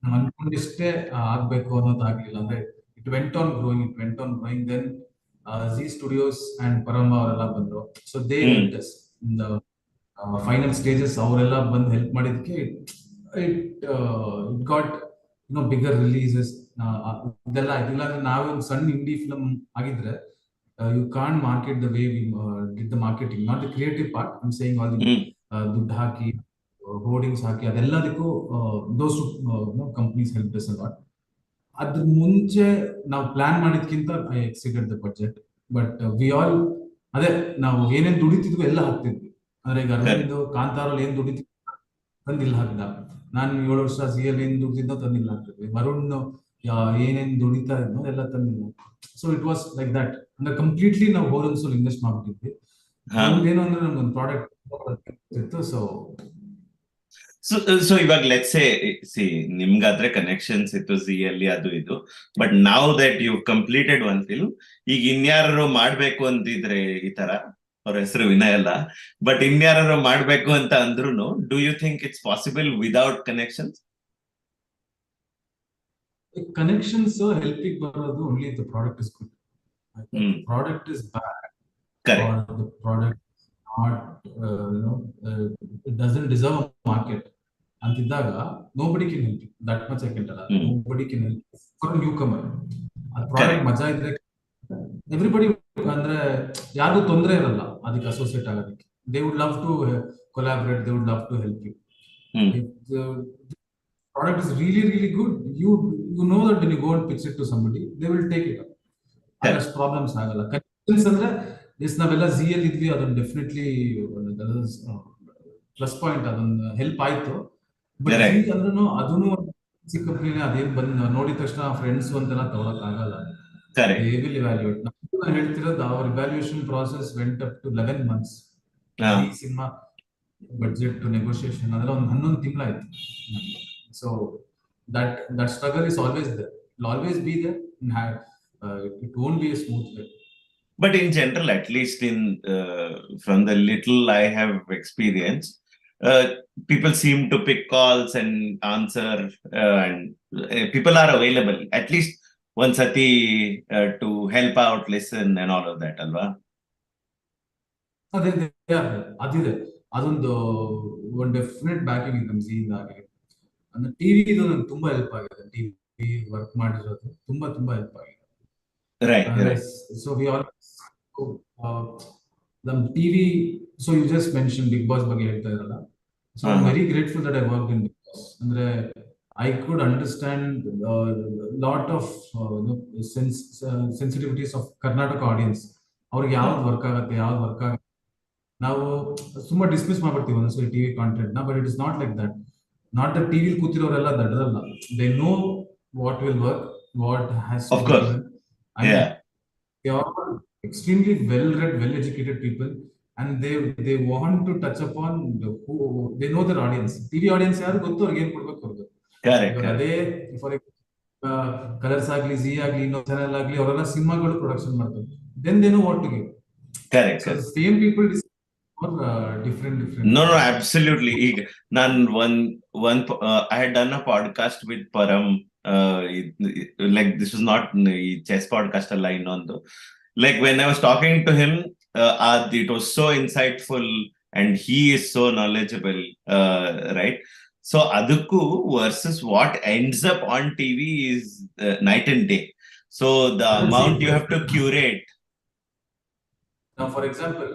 ನಾವು ಅನ್ಕೊಂಡಿಷ್ಟೇ ಆಗ್ಬೇಕು ಅನ್ನೋದಾಗ್ಲಿಲ್ಲ. ಅಂದ್ರೆ it went on growing. Then Zee studios and Parama ಅವರೆಲ್ಲ ಬಂದ್ರು. So they helped us in the final stages. ಅವರೆಲ್ಲ ಬಂದು ಹೆಲ್ಪ್ ಮಾಡಿದಕ್ಕೆ ಇಟ್ ಗಾಟ್ ಬಿಗರ್ ರಿಲೀಸಸ್ ಇದೆಲ್ಲ ಆಯ್ತು. ಇಲ್ಲಾಂದ್ರೆ ನಾವೇ ಒಂದು ಸಣ್ಣ ಇಂಡಿ ಫಿಲಮ್ ಆಗಿದ್ರೆ you can't market the way we did the marketing, not the creative part. I am saying all the ದುಡ್ಡು ಹಾಕಿ ಹೋರ್ಡಿಂಗ್ಸ್ ಹಾಕಿ ಅದೆಲ್ಲದಕ್ಕೂ those companies help us a lot. ಅದ್ರ ಮುಂಚೆ ನಾವು ಪ್ಲಾನ್ ಮಾಡಿದ್ಕಿಂತ I exceeded the budget. But we all ಅದೇ ನಾವು ಏನೇನ್ ದುಡಿತಿದ್ವಿ ಎಲ್ಲ ಹಾಕ್ತಿದ್ವಿ. ಅಂದ್ರೆ ಈಗ ಅರವಿಂದ್ ಕಾಂತಾರಲ್ಲಿ ಏನ್ ದುಡಿತಿದ್ವಿ ಬಂದಿಲ್ಲ ಹಾಕಿದ. ನಾನು 7 ವರ್ಷ CL ಏನ್ ದುಡ್ದಿದ್ದೋ ತಂದಿಲ್ಲ ಅಂತಿದ್ವಿ. ವರುಣ್ ಏನೇನ್ ದುಡಿತಾ ಇದ್ನೋ ಎಲ್ಲ ತಂದಿಲ್ಲ. So it was like that. ಅಂದ್ರೆ ಕಂಪ್ಲೀಟ್ಲಿ ನಾವು ಹೋಲ್ ಅಂಡ್ ಸೋಲ್ ಇನ್ವೆಸ್ಟ್ ಮಾಡ್ಬಿಟ್ಟಿದ್ವಿ. ಏನು ಅಂದ್ರೆ ನಮ್ಗೊಂದು ಪ್ರಾಡಕ್ಟ್ ಇತ್ತು. ಸೊ ಇವಾಗ ಲೆಟ್ಸ್ ಸಿ ನಿಮ್ಗಾದ್ರೆ ಕನೆಕ್ಷನ್ಸ್ ಇತ್ತು ಸಿ ಅಲ್ಲಿ ಅದು ಇದು, ಬಟ್ ನಾವ್ that you completed one film, ಈಗ ಇನ್ಯಾರು ಮಾಡ್ಬೇಕು ಅಂತಿದ್ರೆ ಈ ತರ, ಅವ್ರ ಹೆಸರು ವಿನಯ್ ಅಲ್ಲ, ಬಟ್ ಇನ್ಯಾರು ಮಾಡ್ಬೇಕು ಅಂತ ಅಂದ್ರು do you think it's possible without connections? Connections ಹೆಲ್ಪಿಗೆ ಬರೋದು only the product is good. Product is bad, correct, or the product not it doesn't deserve a market ಅಂತಿದ್ದಾಗ nobody can help you. That much I can tell. Nobody can help you for a newcomer. ಆ product ಮಜಾ ಇದ್ರೆ everybody, ಅಂದ್ರೆ ಯಾರಿಗೂ ತೊಂದರೆ ಇರಲ್ಲ ಅದಕ್ಕೆ associate ಆಗೋದಕ್ಕೆ. They would love to collaborate, they would love to help you. If the product is really really good, you know that when you go and pitch it to somebody, they will take it up. Other problems ಆಗಲ್ಲ. Connections ಅಂದ್ರೆ ನಾವೆಲ್ಲ ZL ಇದ್ವಿ, ಅದೊಂದು definitely plus point, ಅದೊಂದು help ಆಯ್ತು. But ಅಂದ್ರೂ ಅದನ್ನು ಚಿಕ್ಕ ಕಂಪ್ನಿನೇ, ಅದೇನ್ ಬಂದು ನೋಡಿದ ತಕ್ಷಣ ಫ್ರೆಂಡ್ಸ್ ಅಂತೆಲ್ಲ ತಗೊಳಕ್ ಆಗಲ್ಲ. They will evaluate. ನಾನು ಹೇಳ್ತಿರೋದು our evaluation process went up to 11 months. ಈ ಸಿನಿಮಾ ಬಡ್ಜೆಟ್ ಟು ನೆಗೋಷಿಯೇಷನ್ ಅದೆಲ್ಲ ಒಂದು 11 ತಿಂಗಳಾಯ್ತು. So that struggle is always there. It will always be there. It won't be a smooth way. But in general, at least from the little I have experienced, people seem to pick calls and answer, and people are available at least once to help out, listen and all of that, alva? ಅದಿದೆ, ಅದೊಂದು ಒಂದು definite backing ಇದೆ ನಮ್ಮ ಝೀಯಿಂದಾಗಿ. ಅಂದ್ರೆ TV ನಂಗೆ ತುಂಬಾ help ಆಗಿದೆ. TV work ಮಾಡಿರೋದು ತುಂಬಾ ಹೆಲ್ಪ್ ಆಗಿದೆ. So we always the TV. So you just mentioned Big Boss ಬಗ್ಗೆ ಹೇಳ್ತಾ ಇರಲ್ಲ. So I'm very grateful that I worked in Big Boss. ಅಂದ್ರೆ I could understand a lot of sensitivities of Karnataka audience. ಅವ್ರಿಗೆ ಯಾವ್ದು work ಆಗುತ್ತೆ, ಯಾವ್ದು work ಆಗುತ್ತೆ. ನಾವು ತುಂಬಾ ಡಿಸ್ಮಿಸ್ ಮಾಡ್ಬಿಡ್ತೀವಿ ಒಂದೊಂದ್ಸರಿ ಟಿವಿ ಕಾಂಟೆಂಟ್ ನ, but it is not like that. Not that ಟಿವಿಲಿ ಕೂತಿರೋರೆಲ್ಲ ದಡ್ಡರಲ್ಲ. They know what will work, what has to be given. They are extremely well-read, well-educated people, and they want to touch upon they know their audience. TV audience ಯಾರು ಗೊತ್ತು, ಅವ್ರಿಗೆ ಏನ್ ಕೊಡ್ಬೇಕು ಅವ್ರಿಗೆ. ಅದೇ ಫಾರ್ ಕಲರ್ಸ್ ಆಗ್ಲಿ, ಜಿ ಆಗ್ಲಿ, ಇನ್ನೊಂದು ಚಾನೆಲ್ ಆಗ್ಲಿ, ಅವರೆಲ್ಲ ಸಿನಿಮಾಗಳು ಪ್ರೊಡಕ್ಷನ್ ಮಾಡ್ತಾರೆ. Then they know what to give. Correct. So the same people different. No, absolutely. I had done a podcast with Param. Like this was not chess podcast alla innondu. Like when I was talking to him, it was so insightful and he is so knowledgeable, right? So adukku versus what ends up on TV is night and day. So the amount you have to curate. Now, for example,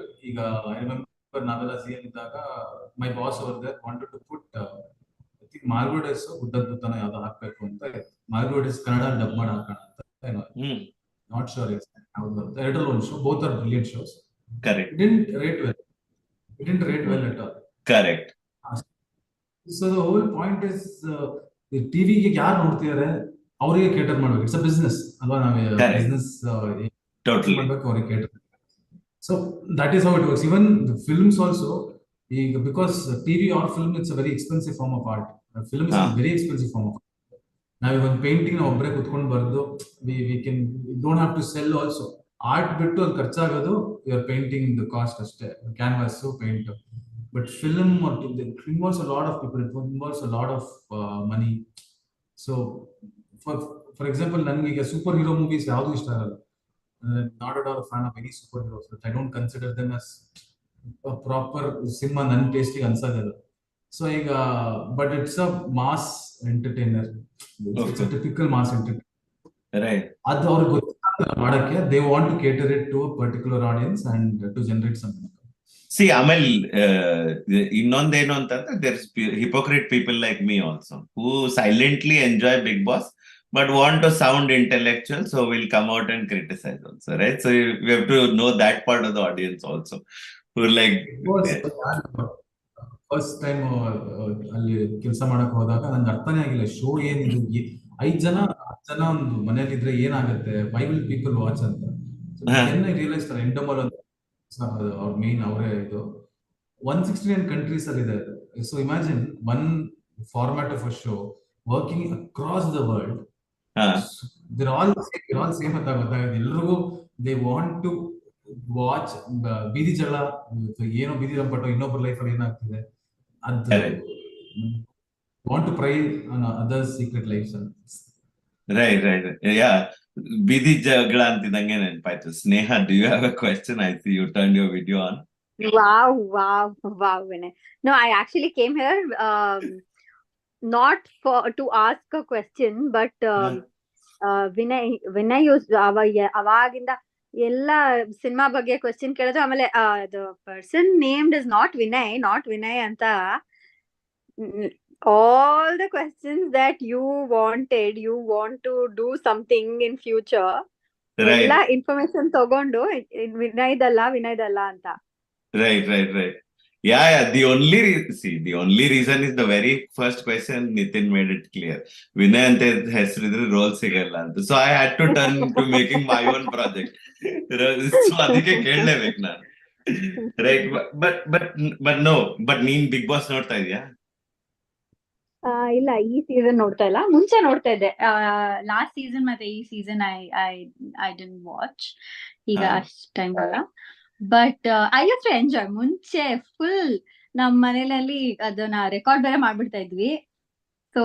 I remember ನಾವೆಲ್ಲ CL ಇದ್ದಾಗ my boss over there wanted to put I think ಮಾಲ್ಗುಡೇಸ್ ಗುಡ್ಡದ್ದುತನ ಯಾವ್ದೋ ಹಾಕ್ಬೇಕು ಅಂತ. ಮಾಲ್ಗುಡೇಸ್ Kannada dub ಮಾಡಿ ಹಾಕೋಣ ಅಂತ, not sure exactly how it worked. There one show, both are brilliant shows. Correct. It didn't rate well at all. Correct. So the whole point is TV ಗೆ ಯಾರು ನೋಡ್ತಿದ್ದಾರೆ ಅವರಿಗೆ ಕೇಟರ್ ಮಾಡ್ಬೇಕು. ಇಟ್ಸ್ ಅ ಬಿಸ್ನೆಸ್ ಅಲ್ವಾ? ನಾವು business totally ಮಾಡ್ಬೇಕು, ಅವರಿಗೆ cater. So that is how it works. Even the films also, because TV or film, it's a very expensive form of art. Film is a very expensive form of art. Now even painting na obbre kutkondu bardu, we don't have to sell also. Art bittu al kharchagodu you are painting the cost ashte, canvas so paint. But film it involves a lot of people, it involves a lot of money. So for example, nange superhero movies yadu ishta agalla. Not at all a fan of any superheroes. I don't consider them as a proper cinema. Nan tasty ansagala. So but it's a mass entertainer. It's a typical mass entertainer. Right. Adu ಅವ್ರಿಗೆ ಗೊತ್ತಿಲ್ಲ ಮಾಡಕ್ಕೆ. They want to cater it to a particular audience and to generate some income. See, Amal, ಇನ್ನೊಂದೇನು ಅಂತಂದ್ರೆ there's hypocrite people like me also who silently enjoy Big Boss but want to sound intellectual, so we'll come out and criticize also, right? So we have to know that part of the audience also, who like first time ಅಲ್ಲಿ ಕೆಲಸ ಮಾಡಕ್ ಹೋದಾಗ ನಂಗೆ ಅರ್ಥನೇ ಆಗಿಲ್ಲ show ಏನಿದು 5 ಜನ 10 ಜನ ಒಂದು ಮನೇಲಿ ಇದ್ರೆ ಏನಾಗುತ್ತೆ, ವೈ ವಿಲ್ ಪೀಪಲ್ ವಾಚ್ ಅಂತ. ದೆನ್ ಐ ರಿಯಲೈಸ್ ಎಂಡಮಲ್ ಅಂತ ಅವ್ರ ಮೇನ್ ಅವರೇ ಇದು 169 ಕಂಟ್ರೀಸ್ ಅಲ್ಲಿ ಇದೆ. So imagine one format of a show working across the world. they're all same ಅಂತ ಗೊತ್ತಾಗುತ್ತೆ ಎಲ್ರಿಗೂ. ದೇ ವಾಂಟ್ ಟು ವಾಚ್ ಬೀದಿ ಜಗಳ, ಏನೋ ಬೀದಿ ರಂಪಟೋ ಇನ್ನೊಬ್ಬರ ಲೈಫ್ ಅಲ್ಲಿ ಏನಾಗ್ತಿದೆ ಅದು want to pry on others secret lifes ಅಂತ. ರೈಟ್ ಯಾ ಬೀದಿ ಜಗಳ ಅಂತಿದಂಗೆ ನೆನಪಾಯ್ತು. Sneha, do you have a question? I see you turn your video on. Wow, Vinay. No, I actually came here not to ask a question, but Vinay ಅವಾಗಿಂದ ಎಲ್ಲ cinema ಬಗ್ಗೆ question ಕೇಳಿದ್ರು. ಆಮೇಲೆ the person named is not Vinay ಅಂತ all the questions that you want to do something in future, ಎಲ್ಲ information ತಗೊಂಡು ವಿನಯ್ದಲ್ಲ ಅಂತ. Right. Yeah. The only reason is the very first question. Nithin made it clear. Vinay ante ಹೆಸರಿದ್ರೆ role ಸಿಗಲ್ಲ ಅಂತ. So I had to turn to making my own project. So ಅದಕ್ಕೆ ಕೇಳಲೇಬೇಕು ನಾನು. Right. But no. But ನೀನ್ big boss ನೋಡ್ತಾ ಇದೀಯಾ? ಇಲ್ಲ, ಈ ಸೀಸನ್ ನೋಡ್ತಾ ಇಲ್ಲ. ಮುಂಚೆ ನೋಡ್ತಾ ಇದ್ದೆ. ಲಾಸ್ಟ್ ಸೀಸನ್ ಮತ್ತೆ ಈ ಸೀಸನ್ ಐ ಡಿಡ್ಂಟ್ ವಾಚ್. ಈಗ ಅಷ್ಟು ಟೈಮ್ ಅಲ್ಲ. But I use to enjoy. ಮುಂಚೆ ಫುಲ್ ನಮ್ ಮನೇಲಿ ಅದನ್ನ ರೆಕಾರ್ಡ್ ಬೇರೆ ಮಾಡ್ಬಿಡ್ತಾ ಇದ್ವಿ. ಸೊ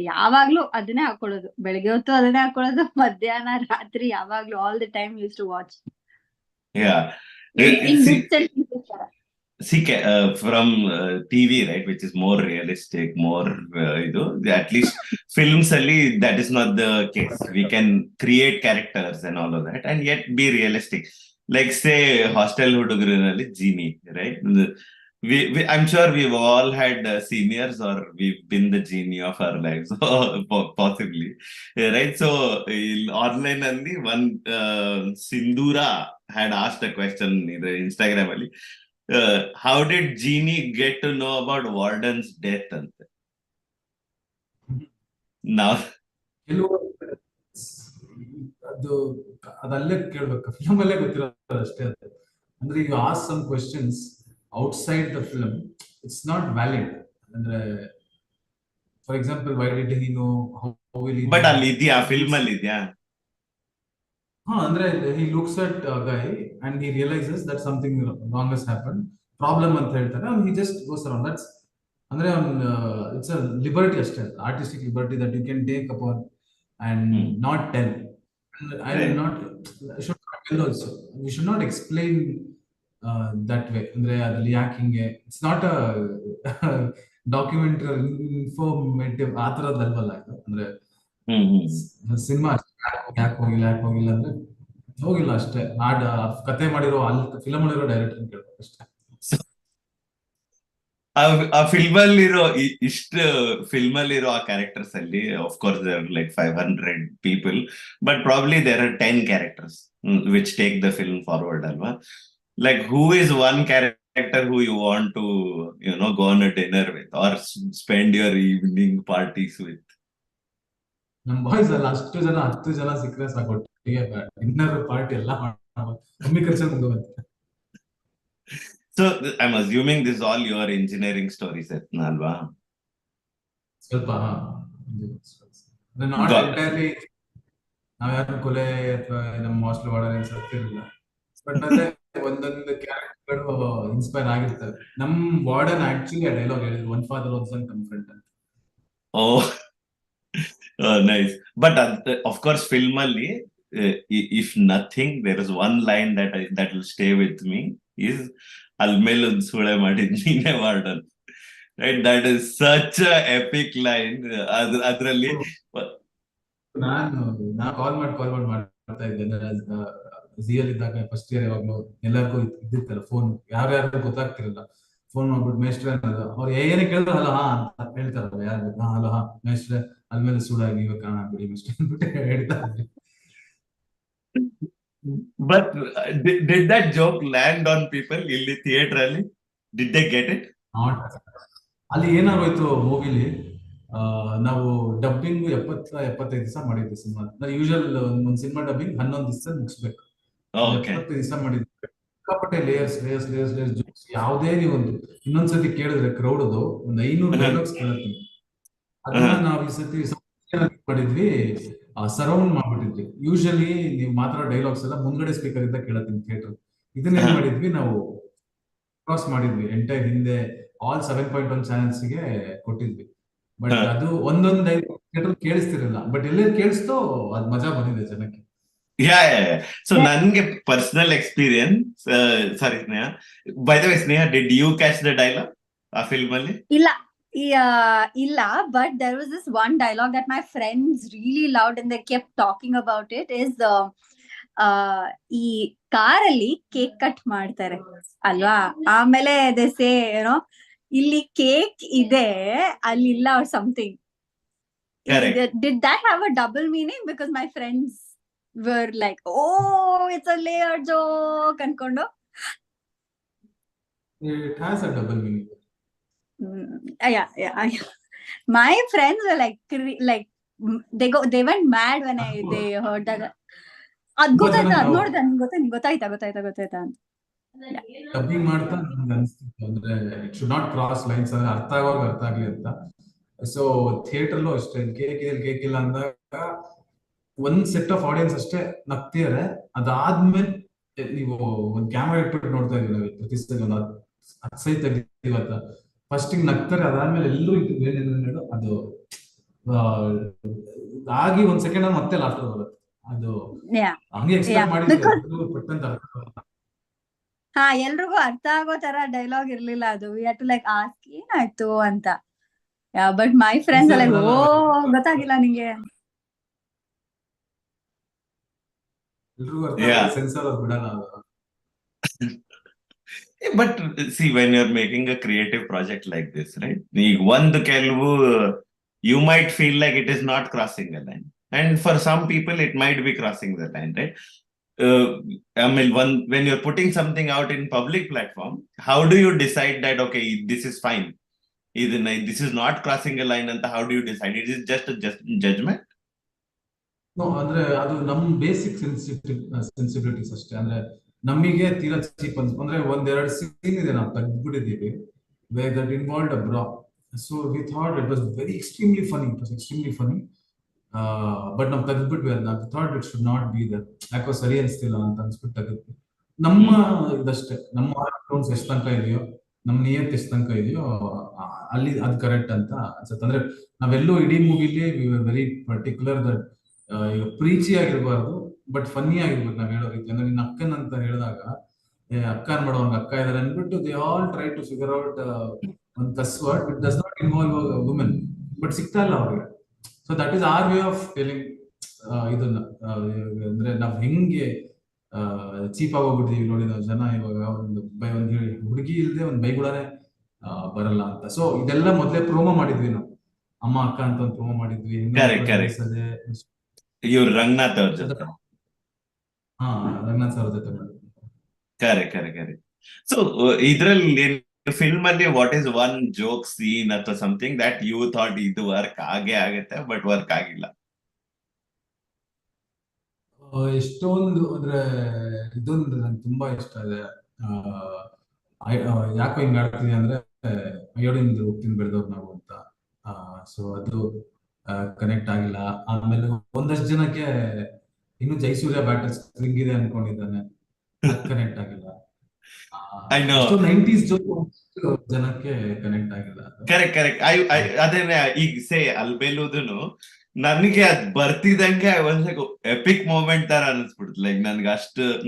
ಯಾವಾಗ್ಲೂ ಅದನ್ನೇ ಹಾಕೊಳ್ಳೋದು. ಬೆಳಗ್ಗೆ ಹೊತ್ತು ಅದನ್ನೇ ಹಾಕೊಳ್ಳೋದು, ಮಧ್ಯಾಹ್ನ ರಾತ್ರಿ ಯಾವಾಗ್ಲೂ all the time use to watch. See, from TV, right, which is more realistic, more at least films ali that is not the case. We can create characters and all of that and yet be realistic. Like say Hostel Hudugaru ali Genie, right? I'm sure we've all had seniors or we've been the genie of our lives, possibly, right? So online ali one Sindura had asked a question in the Instagram ali. How did Genie get to know about Warden's death? Now, ಅದಲ್ಲೇ ಕೇಳ್ಬೇಕು, film ಅಲ್ಲೇ ಗೊತ್ತಿರೋದು ಅಷ್ಟೇ. ಅಂದ್ರೆ you ask some questions outside the film, it's not valid. ಅಂದ್ರೆ for example, why did he know, how will he know? But ಅಲ್ಲಿ ಇದೆಯಾ, film ಅಲ್ಲಿ ಇದೆಯಾ? ಅಂದ್ರೆ he looks at a guy and he realizes that something wrong has happened, problem ಅಂತ ಹೇಳ್ತಾರೆ, and he just goes around. That's ಅಂದ್ರೆ it's a liberty ಅಷ್ಟೇ, artistic liberty that you can take upon and not tell. I will not, should not tell also. We should not explain that way. ಅಂದ್ರೆ ಅದ್ರಲ್ಲಿ ಯಾಕೆ ಹಿಂಗೆ, it's not a documentary informative ಆ ಥರದ್ದಲ್ವಲ್ಲ ಇದು. ಅಂದ್ರೆ cinema ಯಾಕೆ ಹೋಗಿಲ್ಲ ಅಂದ್ರೆ ಹೋಗಿಲ್ಲ ಅಷ್ಟೇ. ಕತೆ ಮಾಡಿರೋ ಅಲ್ಲಿ ಫಿಲಮ್ ಮಾಡಿರೋ ಡೈರೆಕ್ಟರ್ ಕೇಳ್ಬೇಕು ಅಷ್ಟೇ. ಆ ಫಿಲ್ಮ್ ಅಲ್ಲಿರೋ ಇಷ್ಟು ಫಿಲ್ಮ್ ಅಲ್ಲಿರೋ ಆ ಕ್ಯಾರೆಕ್ಟರ್ಸ್ ಅಲ್ಲಿ of course there are like 500 people, but probably there are 10 characters which take the film forward ಅಲ್ವಾ? Like who is one character who you want to go on a dinner with or spend your evening parties with? ನಮ್ boys ಅಲ್ಲ, ಅಷ್ಟು ಜನ 10 ಜನ ಸಿಕ್ಕರೆ ಸಾಕು, ಒಟ್ಟಿಗೆ dinner party ಎಲ್ಲ ಕಮ್ಮಿ ಖರ್ಚಲ್ಲಿ ಮುಂದುವರಿಯುತ್ತೆ. So I'm assuming this is all your engineering stories, alva? ಸ್ವಲ್ಪ ನಾಟ್ ಎಂಟೈರ್ಲಿ ನಾವ್ ಯಾರು ಕೊಲೆ ಅಥವಾ ನಮ್ಮ ಹಾಸ್ಟೆಲ್ ಒಳಗೆ ಸತ್ತಿರಲಿಲ್ಲ, ಬಟ್ ಅದೇ ಒಂದೊಂದು ಕ್ಯಾರೆಕ್ಟರ್ಗಳು ಇನ್ಸ್ಪೈರ್ ಆಗಿರ್ತವೆ. ನಮ್ ವಾರ್ಡನ್ ಆಕ್ಚುಲಿ ಆ ಡೈಲಾಗ್ ಹೇಳಿದ್ರು, ಒನ್ ಫಾದರ್ ಒನ್ ಸನ್ ಕಮ್ ಫ್ರೆಂಡ್ ಅಂತ. Nice. But of course, film alli, if nothing, there is one line that will stay with me is "Almel un sule madidnine warden." Right? That is such a epic line. Adralli ನಾನು ಕಾಲ್ ಮಾಡಿ ಮಾಡ್ತಾ ಇದ್ದೆ ಜಿಯಲ್ಲಿ ಇದ್ದಾಗ, first year. ಯಾವಾಗ್ಲೂ ಎಲ್ಲರಿಗೂ ಇದ್ದಿತ್ತಲ್ಲ phone, ಯಾರ್ಯಾರು ಗೊತ್ತಾಗ್ತಿರಲ್ಲ, phone ಮಾಡ್ಬಿಟ್ಟು ಮೇಸ್ಟ್ರೆ ಅನ್ನೋದು. ಅವ್ರು ಏನೇ ಕೇಳಿದ್ರು ಹಲೋ ಹಾ ಅಂತ ಹೇಳ್ತಾರಲ್ಲ, ಯಾರು ಹಲೋ ಹಾ ಮೇಸ್ಟ್ರೆ ಅಲ್ಮೇಲೆ ಸೂಡಾಗಿ ಇವಾಗ ಕಾಣ ಬಿಡಿ ಮೇಸ್ಟ್ರೆ ಅಂದ್ಬಿಟ್ಟು ಹೇಳ್ತಾರೆ. But did that joke land on people in the theater? Did they get it? Not ಅಲ್ಲಿ ಏನಾಗೋಯ್ತು ಮೂವಿಲಿ, ನಾವು ಡಬ್ಬಿಂಗ್ 75 ದಿವಸ ಮಾಡಿದ್ವಿ ಸಿನಿಮಾ. ನಾವು ಯೂಶಲ್ ಒಂದು ಸಿನಿಮಾ ಡಬ್ಬಿಂಗ್ 11 ದಿವಸ ಮುಗಿಸ್ಬೇಕು. ಅಲ್ಲಿ ಓಕೆ 70 ದಿವಸ ಮಾಡಿದ್ವಿ. ಸಿಕ್ಕಾಪಟ್ಟೆ ಲೇಯರ್ಸ್ ಜೋಕ್ಸ್. ಯಾವುದೇ ನೀವು ಒಂದು ಇನ್ನೊಂದ್ಸತಿ ಕೇಳಿದ್ರೆ ಕ್ರೌಡ್ದು ಒಂದು 500 ಡೈಲಾಗ್ಸ್ ಕೇಳುತ್ತೀನಿ. ಅದನ್ನ ನಾವು ಈ ಸತಿ ಮಾಡಿದ್ವಿ, ಸರೌಂಡ್ ಮಾಡ್ಬಿಟ್ಟಿದ್ವಿ. ಯೂಶಲಿ ನೀವು ಮಾತ್ರ ಡೈಲಾಗ್ಸ್ ಎಲ್ಲ ಮುಂದ್ಗಡೆ ಸ್ಪೀಕರ್ ಇಂದ ಕೇಳತ್ತೀನಿ ಥಿಯೇಟರ್. ಇದನ್ನ ಏನ್ ಮಾಡಿದ್ವಿ ನಾವು, ಕ್ರಾಸ್ ಮಾಡಿದ್ವಿ ಎಂಟೈರ್ ಹಿಂದೆ ಆಲ್ 7.1 ಚಾನೆಲ್ಸ್ ಗೆ ಕೊಟ್ಟಿದ್ವಿ. ಬಟ್ ಅದು ಒಂದೊಂದು ಡೈಲಾಗ್ ಕೇಳಿಸ್ತಿರಲಿಲ್ಲ, ಬಟ್ ಎಲ್ಲೇ ಕೇಳಿಸ್ತೋ ಅದ್ ಮಜಾ ಬಂದಿದೆ ಜನಕ್ಕೆ. ಸೊ ನನ್ಗೆ personal experience, sorry Sneha, by the way Sneha, did you catch the dialogue ಆ ಫಿಲ್ಮ್ ಅಲ್ಲಿ? ಇಲ್ಲ, but there was this one dialogue that my friends really loved and they kept talking about it is ಈ ಕಾರಲ್ಲಿ cake cut ಮಾಡ್ತಾರೆ ಅಲ್ವಾ, ಆಮೇಲೆ they say ಏನೋ ಇಲ್ಲಿ ಕೇಕ್ ಇದೆ ಅಲ್ಲಿ ಇಲ್ಲ or something. Did that have a double meaning? Because my friends were like, oh, it's a layer joke ಅನ್ಕೊಂಡು. It has a double meaning. Yeah. My friends were like they went mad when they heard that. ಅದ್ ಗೊತ್ತಾಯ್ತಾ ಅಂತ dubbing ಮಾಡ್ತಾ ನನ್ಗೆ ಅನ್ಸ್ತಿತ್ತು, ಅಂದ್ರೆ it should not cross lines, ಅಂದ್ರೆ ಅರ್ಥ ಆಗುವಾಗ ಅರ್ಥ ಆಗ್ಲಿ ಅಂತ. ಸೊ ಥಿಯೇಟರ್ಲು ಅಷ್ಟೇ, ಕೇಕ್ ಇಲ್ಲ ಅಂದಾಗ ಒಂದ್ ಸೆಟ್ ಆಫ್ ಆಡಿಯನ್ಸ್ ಅಷ್ಟೇ ನಗ್ತಿದಾರೆ. ಅದಾದ್ಮೇಲೆ ನೀವು ಒಂದ್ ಕ್ಯಾಮರಾ ಇಟ್ಬಿಟ್ಟು ನೋಡ್ತಾ ಇದೀವಿ ನಾವು ಪ್ರತಿ ಸಲ ಒಂದು 10 ಸೈ ತೆಗಿತೀವತ್ತ, ಫಸ್ಟ್ ಹಿಂಗ್ ನಗ್ತಾರೆ, ಅದಾದ್ಮೇಲೆ ಎಲ್ಲರೂ ಇಟ್ಟು ಅದು ಆಗಿ ಒಂದ್ ಸೆಕೆಂಡ್ ಅಲ್ಲಿ ಮತ್ತೆ ಲಾಫ್ಟರ್ ಬರುತ್ತೆ. ಅದು ಹಂಗೆ ಎಕ್ಸ್ಪೆಕ್ಟ್ ಮಾಡಿದ್ರು ಪಟ್ಟಂತ ಅರ್ಥ. ಎಲ್ರಿಗೂ ಅರ್ಥ ಆಗೋ ತರ ಡೈಲಾಗ್ ಇರ್ಲಿಲ್ಲ ಅದು. We had to like ask ಏನಾಯ್ತು ಅಂತ. But my friends like, oh ಗೊತ್ತಾಗಿಲ್ಲ ನಿಂಗೆ. ಎಲ್ರಿಗೂ ಅರ್ಥ ಸೆನ್ಸರ್ ಅದು ಬಿಡಲ್ಲ. But see, when you're making a creative project like this, right? ಒಂದು ಕೆಲವು you might feel like it is not crossing the line, and for some people it might be crossing the line, right? I mean, when you're putting something out in public platform, how do you decide that okay, this is fine, this is not crossing a line anta? How do you decide? It is just a judgment? No, ಅಂದ್ರೆ ಅದು ನಮ್ basic sensibilities ಅಷ್ಟೇ. ಅಂದ್ರೆ ನಮಗೆ ತೀರಾ cheap ಅಂದ್ರೆ ಒಂದೆರಡು scene ಇದೆ ನಾವು ತೆಗ್ದ್ಬಿಟ್ಟಿದ್ದೀವಿ where that involved a bra. So we thought it was very extremely funny. It was extremely funny. But ನಾವು ತೆಗ್ದ್ಬಿಟ್ವಿ ಅದನ್ನ. I thought it should not be there. ಯಾಕೋ ಸರಿ ಅನ್ಸ್ತಿಲ್ಲ ಅಂತ ಅನ್ಸ್ಬಿಟ್ಟು ತೆಗೆದ್ವಿ. ನಮ್ಮ ಇದಷ್ಟೇ, ನಮ್ಮ ಅಕೌಂಟ್ಸ್ ಎಷ್ಟು ತನಕ ಇದೆಯೋ, ನಮ್ಮ ನಿಯತ್ ಎಷ್ಟು ತನಕ ಇದೆಯೋ ಅಲ್ಲಿ ಅದು ಕರೆಕ್ಟ್ ಅಂತ ಅನ್ಸುತ್ತೆ. ಅಂದ್ರೆ ನಾವೆಲ್ಲೂ ಇಡೀ ಮೂವಿಲಿ we were very particular that ಈಗ ಪ್ರೀಚಿ ಆಗಿರ್ಬಾರ್ದು, ಬಟ್ ಫನ್ನಿ ಆಗಿರ್ಬೇಕು ನಾವ್ ಹೇಳೋ ರೀತಿ. ಅಂದ್ರೆ ನಿನ್ನ ಅಕ್ಕನ್ ಅಂತ ಹೇಳಿದಾಗ ಅಕ್ಕನ್ ಮಾಡೋಂಗ ಅಕ್ಕ ಇದಾರೆ ಅಂದ್ಬಿಟ್ಟು they all try to figure out ಒಂದು cuss word it does not involve women, but ಸಿಗ್ತಾ ಇಲ್ಲ ಅವ್ರಿಗೆ. So that is our way of telling ಇದನ್ನ. ಅಂದ್ರೆ ನಾವ್ ಹೆಂಗೆ ಚೀಪ್ ಆಗೋಗ್ಬಿಟ್ಟಿದೀವಿ ನೋಡಿ ನಾವು ಜನ ಇವಾಗ. ಒಂದು ಹುಡುಗಿ ಇಲ್ದೆ ಒಂದ್ ಬೈಗುಳಾನೆ ಬರಲ್ಲ ಅಂತ. ಸೊ ಇದೆಲ್ಲ ಮೊದ್ಲೇ ಪ್ರೋಮೋ ಮಾಡಿದ್ವಿ ನಾವು, ಅಮ್ಮ ಅಕ್ಕ ಅಂತ ಒಂದು ಪ್ರೋಮೋ ಮಾಡಿದ್ವಿ. ಇವ್ರು ರಂಗನಾಥ್ ಅವ್ರ ಜೊತೆ, ರಂಗನಾಥ್ ಅವ್ರ ಜೊತೆ ಮಾಡಿದ್ವಿ. ಕರೆಕ್ಟ್. ಸೊ ಇದ್ರಲ್ಲಿ ಫಿಲ್ಮ್ ಅಲ್ಲಿ what is one joke scene ಅಥವಾ ಸಮಥಿಂಗ್ ದಟ್ ಯು ಥಾಟ್ ಇದು ವರ್ಕ್ ಆಗತ್ತೆ ಬಟ್ ವರ್ಕ್ ಆಗಿಲ್ಲ? ಎಷ್ಟೊಂದು, ಅಂದ್ರೆ ಇದೊಂದು ನಂಗೆ ತುಂಬಾ ಇಷ್ಟ ಇದೆ. ಯಾಕೋ ಹಿಂಗ್ ಆಡ್ತೀನಿ ಅಂದ್ರೆ ಅಯೋಡಿನ್ ಉಪ್ಪಿನ ಬೆಳೆದವ್ರು ನಾವು ಅಂತ. ಸೊ ಅದು ಕನೆಕ್ಟ್ ಆಗಿಲ್ಲ. ಆಮೇಲೆ ಒಂದಷ್ಟು ಜನಕ್ಕೆ ಇನ್ನು ಜೈಸೂರ್ಯ ಬ್ಯಾಟರ್ ಸ್ಟ್ರಿಂಗ್ ಇದೆ ಅನ್ಕೊಂಡಿದ್ದಾನೆ, ಅದು ಕನೆಕ್ಟ್ ಆಗಿಲ್ಲ. 90s ಜನಕ್ಕೆ ಕನೆಕ್ಟ್ ಆಗಿಲ್ಲ. ಕರೆಕ್ಟ್. ಅದೇನೆ ಈಗ ಸೇ ಅಲ್ಬೇಲುದುನು ನನಗೆ ಅದ್ ಬರ್ತಿದಂಗೆ ಒಂದ್ ಎಪಿಕ್ ಮೂಮೆಂಟ್ ತರ ಅನಿಸ್ಬಿಡ್ತು. ಲೈಕ್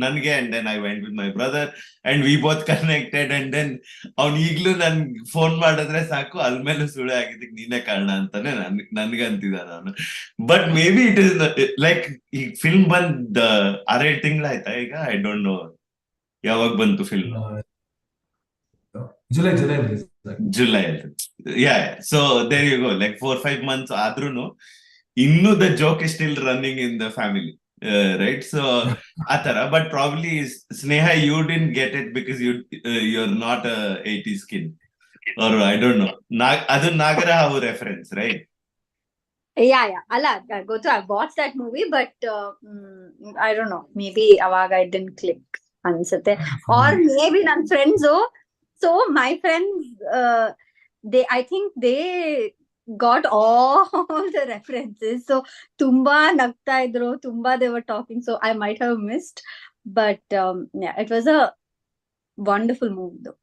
ನನ್ಗೆ and then I went with my brother and we both connected. And then ಅವ್ನ್ ಈಗ್ಲೂ ನನ್ ಫೋನ್ ಮಾಡಿದ್ರೆ ಸಾಕು ಅಲ್ಮೇಲೂ ಸುಳ್ಳು ಆಗಿದ್ದಕ್ಕೆ ನೀನೇ ಕಾರಣ ಅಂತಾನೆ ನನ್ಗಂತಿದ್ದಾನ ಅವನು. But may be it is like ಈ ಫಿಲ್ಮ್ ಬಂದ್ 6-7 ತಿಂಗಳಾಯ್ತಾ ಈಗ? ಐ ಡೋಂಟ್ ನೋ ಯಾವಾಗ ಬಂತು film. July. So there you go, like 4-5 months ಆದ್ರೂನು ಇನ್ನೂ the joke is still running in the family, right? So ಆತರ. But probably Sneha you didn't get it because you are not 80s kid. or I don't know. Adu Nagarahavu reference, right? Yeah. Alla, I've watched that movie, but I don't know. Maybe avaga it didn't click. Ansate. Or maybe ನನ್ನ friends. So my friends, I think they got all the references. So ತುಂಬಾ ನಗ್ತಾ ಇದ್ರು, ತುಂಬಾ they were talking. So I might have missed, but yeah, it was a wonderful movie though.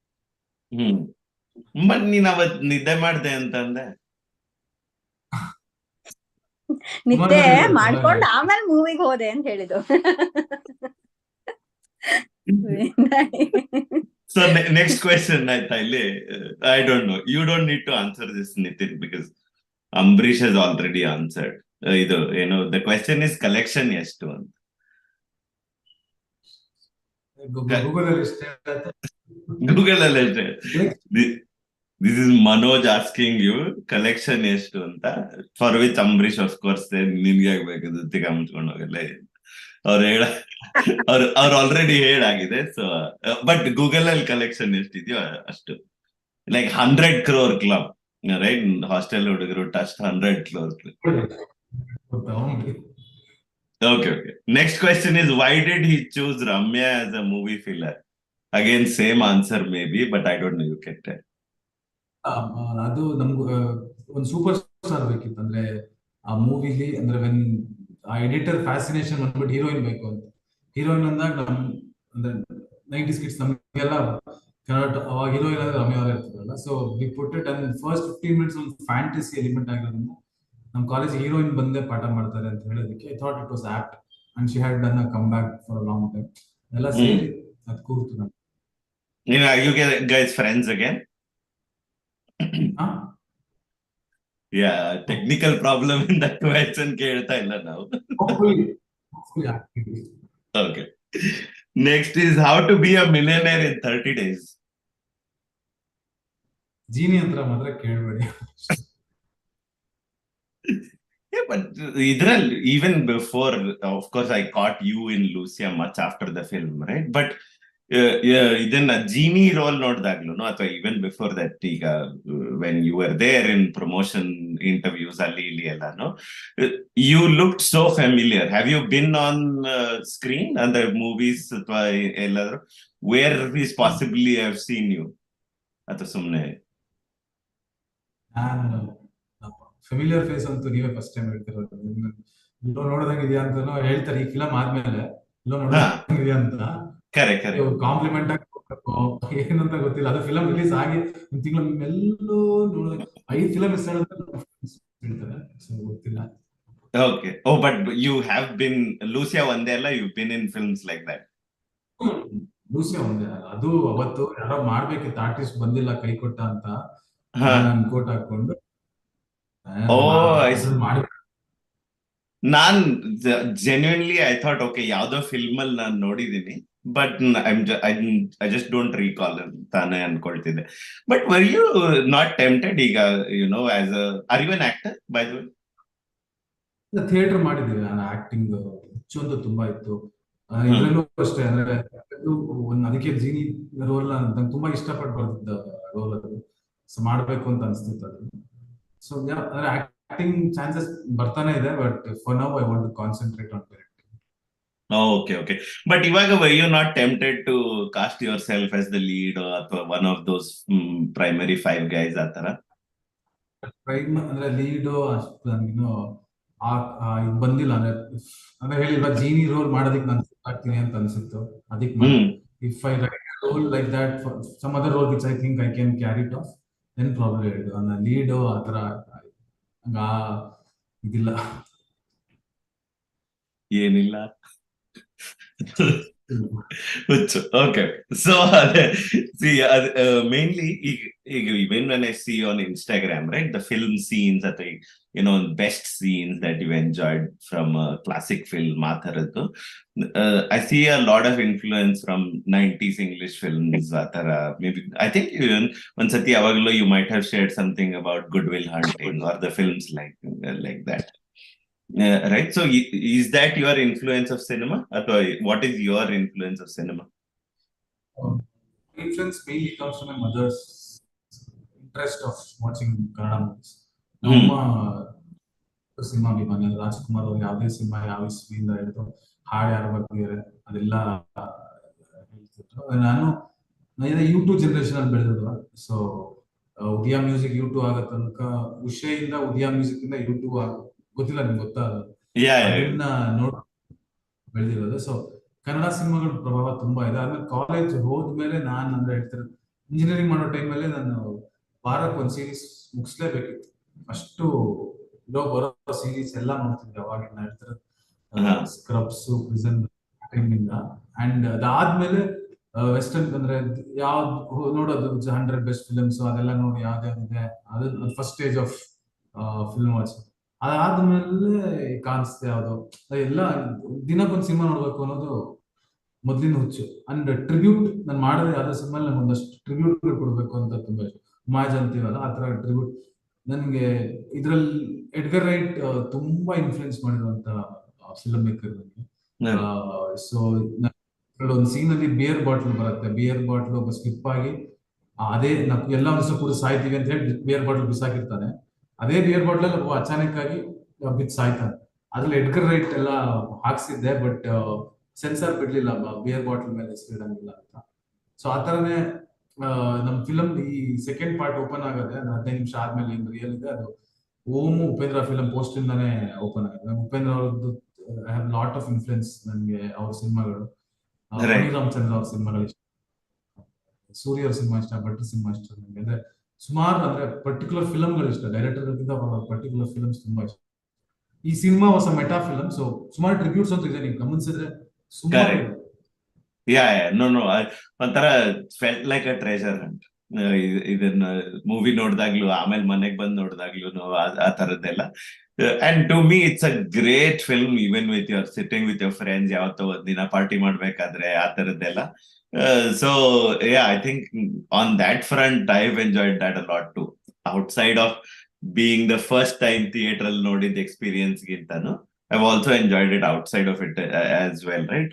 But ನೀನ್ ಅವತ್ ನಿದ್ದೆ ಮಾಡ್ದೆ ಅಂತಂದೆ. ನಿದ್ದೆ ಮಾಡ್ಕೊಂಡು ಆಮೇಲೆ ಮೂವಿಗೆ ಹೋದೆ ಅಂತ ಹೇಳಿದ್ದು. So next question, I don't know. You don't need to answer this, Nithin, because Ambrish has already answered. The question is collection ಎಷ್ಟು ಅಂತ. Google ಅಲ್ಲಿ this is Manoj asking you collection ಎಷ್ಟು ಅಂತ, for which Ambrish of course ನಿನ್ಗೆ ಆಗ್ಬೇಕು ಜೊತೆಗೆ ಮುಚ್ಕೊಂಡು ಹೋಗಲ್ಲ ಅವ್ರು ಆಲ್ರೆಡಿ ಹೇಳಾಗಿದೆ. ಸೊ ಬಟ್ ಗೂಗಲ್ ಅಲ್ಲಿ ಕಲೆಕ್ಷನ್ ಎಷ್ಟಿದೆಯೋ ಅಷ್ಟು, like 100 crore club, right? Hostel ಹುಡುಗರು touch 100 crore club. Okay. Next question is, why did he choose Ramya as a movie filler? Again, same answer maybe, but I don't know, you can tell. ಅದು ನಮ್ಗೆ ಒಂದು super star ಬೇಕಿತ್ತು. ಅಂದ್ರೆ ಆ ಮೂವಿಲಿ ಅಂದ್ರೆ ಆ editor fascination ಬಂದ್ಬಿಟ್ಟು heroine ಬೇಕು ಅಂತ. ಹೀರೋಯಿನ್ ಅಂದಾಗ ಅಂದ್ರೆ 90s ಕಿಡ್ಸ್ ನಮಗೆಲ್ಲ ಕನ್ನಡ ಅವಾಗ ಹೀರೋಯಿನ್ ಅಂದ್ರೆ ರಮ್ಯ ಅವರೇ ಇರ್ತಾರಲ್ಲ. So we put it and first 15 minutes ಒಂದು ಫ್ಯಾಂಟಸಿ ಎಲಿಮೆಂಟ್ ಆಗಿರೋದ್ರಿಂದ ನಮ್ಮ ಕಾಲೇಜ್ ಹೀರೋಯಿನ್ ಬಂದೇ ಪಾಠ ಮಾಡ್ತಾರೆ ಅಂತ ಹೇಳೋದಕ್ಕೆ I thought it was apt and she had done a come back for a long time. ಎಲ್ಲ ಸೇರಿ ಅದು ಕೂರ್ತು ನಾನು. You guys friends again? Yeah, technical problem in that question ಕೇಳ್ತಾ ಇಲ್ಲ ನಾವು. Okay. Next is, how to be a millionaire in 30 days. Jeeni ಹತ್ರ ಮಾತ್ರ ಕೇಳಬೇಡಿ. Yeah, but even before, of course, I caught you in Lucia much after the film, right? But ಇದನ್ನ Jeeni roll ನೋಡಿದಾಗ್ಲೂ ಅಥವಾ even before that, ಈಗ when you were there in promotion interviews ಅಲ್ಲಿ ಇಲ್ಲಿ ಎಲ್ಲಾನು, you looked so familiar. Have you been on screen under movies ಅಥವಾ ಎಲ್ಲಾದ್ರೂ where is possibly have seen you? ಅಥವಾ ಸುಮ್ನೆ ಫೆಮಿಲಿಯರ್ ಫೇಸ್ ಅಂತೂ ನೀವೇ ಫಸ್ಟ್ ಟೈಮ್ ಹೇಳ್ತಿರೋದು. ಇಲ್ಲೋ ನೋಡೋದಂಗಿದ್ಯಾ ಅಂತ ಹೇಳ್ತಾರೆ ಈ ಫಿಲಂ ಆದ್ಮೇಲೆ, ಇಲ್ಲೋ ನೋಡೋದಂಗಿದ್ಯಾ ಅಂತ. ಕಾಂಪ್ಲಿಮೆಂಟ್ ಆಗಿ ಏನಂತ ಗೊತ್ತಿಲ್ಲ. ಅದು ಫಿಲಂ ರಿಲೀಸ್ ಆಗಿ ಒಂದು ತಿಂಗಳ ಎಲ್ಲೋ ನೋಡಿದಾಗ 5 ಫಿಲಂ ಮಿಸ್ ಹೇಳ್ತಾರೆ. ಸೊ ಗೊತ್ತಿಲ್ಲ. Okay. Oh, but you have been Lucia ಒಂದೇ ಅಲ್ಲ, you've been in films like that. Lucia ಒಂದೇ. ಅದು ಅವತ್ತು ಯಾರೋ ಮಾಡ್ಬೇಕಿತ್ತು, ಆರ್ಟಿಸ್ಟ್ ಬಂದಿಲ್ಲ ಕೈ ಕೊಟ್ಟ ಅಂತ ನಾನು ಕೋಟ್ ಹಾಕೊಂಡು ನಾನ್ ಜೆನ್ಯೂನ್ಲಿ ಐ ಥಾಟ್ ಓಕೆ ಯಾವ್ದೋ ಫಿಲ್ಮ್ ಅಲ್ಲಿ ನಾನು ನೋಡಿದೀನಿ, but I just don't recall ತಾನೇ ಅನ್ಕೊಳ್ತಿದ್ದೆ. But were you not tempted ಈಗ as are you an actor by the way? Theatre ಮಾಡಿದ್ದೀವಿ ನಾನು. ಆಕ್ಟಿಂಗ್ ಹುಚ್ಚೊಂದು ತುಂಬಾ ಇತ್ತು. ಇದ್ರಲ್ಲೂ ಅಷ್ಟೇ, ಅಂದ್ರೆ ಅದಕ್ಕೆ ಜೀನಿ ರೋಲ್ ನಂಗೆ ತುಂಬಾ ಇಷ್ಟಪಟ್ಟು ಬರ್ತಿದ್ದ ರೋಲ್ ಅದು. ಸೊ ಮಾಡ್ಬೇಕು ಅಂತ ಅನ್ಸ್ತಿತ್ತು ಅದು. ಸೊ ಆಕ್ಟಿಂಗ್ ಚಾನ್ಸಸ್ ಬರ್ತಾನೆ ಇದೆ, but for now I want to concentrate on directing. Okay. But ಇವಾಗ were you not tempted to cast yourself as the lead ಅಥವಾ one of those primary 5 guys ಆ ತರ? ಅಂದ್ರೆ ಲೀಡ್ ಅಷ್ಟು ನನಗಿನ್ನು ಬಂದಿಲ್ಲ. ಅಂದ್ರೆ ಹೇಳಿಲ್ವಾ ಜೀನಿ ರೋಲ್ ಮಾಡೋದಕ್ಕೆ ನಾನು ಆಗ್ತೀನಿ ಅಂತ ಅನ್ಸಿತ್ತು. ಅದಕ್ಕೆ if I write role like that for some other role which I think I can carry it off, then probably lead ಆ ತರ ಇದಿಲ್ಲ, ಏನಿಲ್ಲ. Okay. So see, mainly even when I see on Instagram, right, the film scenes that best scenes that you enjoyed from a classic film, I see a lot of influence from 90s English films. Maybe I think even one sati avaglo you might have shared something about Good Will Hunting or the films like that. Right. So is that your influence of cinema? What is your influence of cinema? Influence mainly comes from my mother's interest of watching Kannada movies. ನಮ್ಮ cinema ಅಭಿಮಾನಿ ರಾಜ್ಕುಮಾರ್ ಅವ್ರು ಯಾವುದೇ cinema ಯಾವ ಇಸ್ವಿಯಿಂದ ಹಿಡಿದು ಹಾಡು ಯಾರು ಬರ್ತಿದ್ದಾರೆ ಅದೆಲ್ಲ ಹೇಳ್ತಿದ್ರು. ನಾನು ಯೂಟ್ಯೂಬ್ ಜನರೇಷನ್ ಅಲ್ಲಿ ಬೆಳೆದಿದ್ವ. ಸೊ ಉದಿಯಾ ಮ್ಯೂಸಿಕ್ ಯೂಟ್ಯೂಬ್ ಆಗೋ ತನಕ ಉಷೆಯಿಂದ ಉದಿಯಾ ಮ್ಯೂಸಿಕ್ ಇಂದ ಯೂಟ್ಯೂಬ್ ಗೊತ್ತಿಲ್ಲ ನಿಮ್ಗೆ ಗೊತ್ತಾ ಅದನ್ನ ನೋಡ್ ಬೆಳೆದಿರೋದು. ಸೊ ಕನ್ನಡ ಸಿನಿಮಾಗಳ ಪ್ರಭಾವ ತುಂಬಾ ಇದೆ. ಆಮೇಲೆ ಕಾಲೇಜ್ ಹೋದ್ಮೇಲೆ ನಾನು ಅಂದ್ರೆ ಹೇಳ್ತಾರೆ ಇಂಜಿನಿಯರಿಂಗ್ ಮಾಡೋ ಟೈಮಲ್ಲಿ ನಾನು ವಾರಕ್ಕೆ ಒಂದು ಸೀರೀಸ್ ಮುಗಿಸ್ಲೇಬೇಕಿತ್ತು. ಅಷ್ಟು ಇರೋ ಬರೋ ಸೀರೀಸ್ ಎಲ್ಲ ನೋಡ್ತಿದ್ದೆ ಅವಾಗಿನ ಹೇಳ್ತಾರೆ ಸ್ಕ್ರಬ್ಸ್ ಪ್ರಿಸನ್ ಟೈಮಿಂದ. ಅಂಡ್ ಅದಾದ್ಮೇಲೆ ವೆಸ್ಟರ್ನ್ ಅಂದ್ರೆ ಯಾವ್ದು ನೋಡೋದು 100 ಬೆಸ್ಟ್ ಫಿಲ್ಮ್ಸ್ ಅದೆಲ್ಲ ನೋಡಿ ಯಾವ್ದಾವ್ದಿದೆ ಅದು first stage of film watch. ಅದಾದ್ಮೇಲೆ ಕಾಣಿಸ್ತೆ ಯಾವ್ದು ಎಲ್ಲ ದಿನಕ್ಕೊಂದು ಸಿನಿಮಾ ನೋಡ್ಬೇಕು ಅನ್ನೋದು ಮೊದ್ಲಿನ ಹುಚ್ಚು. ಅಂಡ್ ಟ್ರಿಬ್ಯೂಟ್ ನಾನು ಮಾಡಿದ್ರೆ ಯಾವ್ದೋ ಸಿನಿಮಾ ನಂಗೆ ಒಂದಷ್ಟು ಟ್ರಿಬ್ಯೂಟ್ ಕೊಡ್ಬೇಕು ಅಂತ ತುಂಬಾ ಇಷ್ಟ. ಮಾಜ್ ಅಂತೀವಲ್ಲ ಆ ತರ ಟ್ರಿಬ್ಯೂಟ್ ನನ್ಗೆ ಇದ್ರಲ್ಲಿ ಎಡ್ಗರ್ ರೈಟ್ ತುಂಬಾ ಇನ್ಫ್ಲೂಯೆನ್ಸ್ ಮಾಡಿರುವಂತ ಫಿಲ್ಮ್ ಮೇಕರ್ ನನಗೆ. ಸೊ ಒಂದು ಸೀನ್ ಅಲ್ಲಿ ಬಿಯರ್ ಬಾಟ್ಲ್ ಬರುತ್ತೆ, ಬಿಯರ್ ಬಾಟ್ಲ್ ಒಬ್ಬ ಸ್ಲಿಪ್ ಆಗಿ ಅದೇ ನಾವು ಎಲ್ಲ ಒಂದ್ಸ ಕೂಡ ಸಾಯ್ತೀವಿ ಅಂತ ಹೇಳಿ ಬಿಯರ್ ಬಾಟ್ಲ್ ಬಿಸಾಕಿರ್ತಾನೆ. ಅದೇ ಬಿಯರ್ ಬಾಟ್ಲ್ ಅಲ್ಲಿ ಒಬ್ಬ ಅಚಾನಕ್ ಆಗಿ ಬಿದ್ದು ಸಾಯ್ತಾನೆ. ಅದ್ರಲ್ಲಿ ಎಡ್ಗರ್ ರೈಟ್ ಎಲ್ಲ ಹಾಕ್ಸಿದ್ದೆ, ಬಟ್ ಸೆನ್ಸಾರ್ ಬಿಡ್ಲಿಲ್ಲ ಬಿಯರ್ ಬಾಟ್ಲ್ ಮೇಲೆ ಎಸ್ಕಿಡಂಗಿಲ್ಲ ಅಂತ. ಸೊ ಆ ತರನೇ ನಮ್ ಫಿಲಮ್ ಈ ಸೆಕೆಂಡ್ ಪಾರ್ಟ್ ಓಪನ್ ಆಗದೆ 15 ನಿಮಿಷ ಆದ್ಮೇಲೆ ಏನ್ ರಿಯಲ್ ಇದೆ ಅದು ಓಮು ಉಪೇಂದ್ರ ಫಿಲಂ ಪೋಸ್ಟ್ ಇಂದಾನೆ ಓಪನ್ ಆಗಿದೆ. ಉಪೇಂದ್ರ ಅವ್ರದ್ದು I have lot of influence ನನಗೆ ಅವ್ರ ಸಿನಿಮಾಗಳು. ರಾಮಚಂದ್ರ ಅವ್ರ ಸಿನಿಮಾಗಳು ಇಷ್ಟ, ಸೂರ್ಯ ಅವ್ರ ಸಿನಿಮಾ ಇಷ್ಟ, ಭಟ್ರ ಸಿನಿಮಾ ಇಷ್ಟ ನನಗೆ. ಅಂದ್ರೆ ಸುಮಾರು ಅಂದ್ರೆ ಪರ್ಟಿಕ್ಯುಲರ್ ಫಿಲಮ್ಗಳು ಇಷ್ಟ, ಡೈರೆಕ್ಟರ್ಗಿಂತ ಪರ್ಟಿಕ್ಯುಲರ್ ಫಿಲಮ್ಸ್ ತುಂಬಾ ಇಷ್ಟ. ಈ ಸಿನಿಮಾ ಹೊಸ ಮೆಟಾ ಫಿಲಮ್. ಸೊ ಸುಮಾರು ಟ್ರಿಬ್ಯೂಟ್ಸ್ ಅಂತ ಇದೆ, ನೀವು ಗಮನಿಸಿದ್ರೆ ಸುಮಾರು. ನೋ ಒಂಥರ felt like a treasure hunt. ಇದನ್ನ ಮೂವಿ ನೋಡಿದಾಗ್ಲೂ ಆಮೇಲೆ ಮನೆಗ್ ಬಂದ್ ನೋಡಿದಾಗ್ಲೂ ಆ ತರದ್ದೆಲ್ಲ. And to me it's a great film even with your sitting with your friends ಯಾವತ್ತೋ ಒಂದಿನ ಪಾರ್ಟಿ ಮಾಡ್ಬೇಕಾದ್ರೆ ಆ ತರದ್ದೆಲ್ಲ. So I think on that front I have enjoyed that a lot too. Outside of being the first time theatre ಅಲ್ಲಿ ನೋಡಿದ experience ಗಿಂತಾನು I've also enjoyed it outside of it as well, right?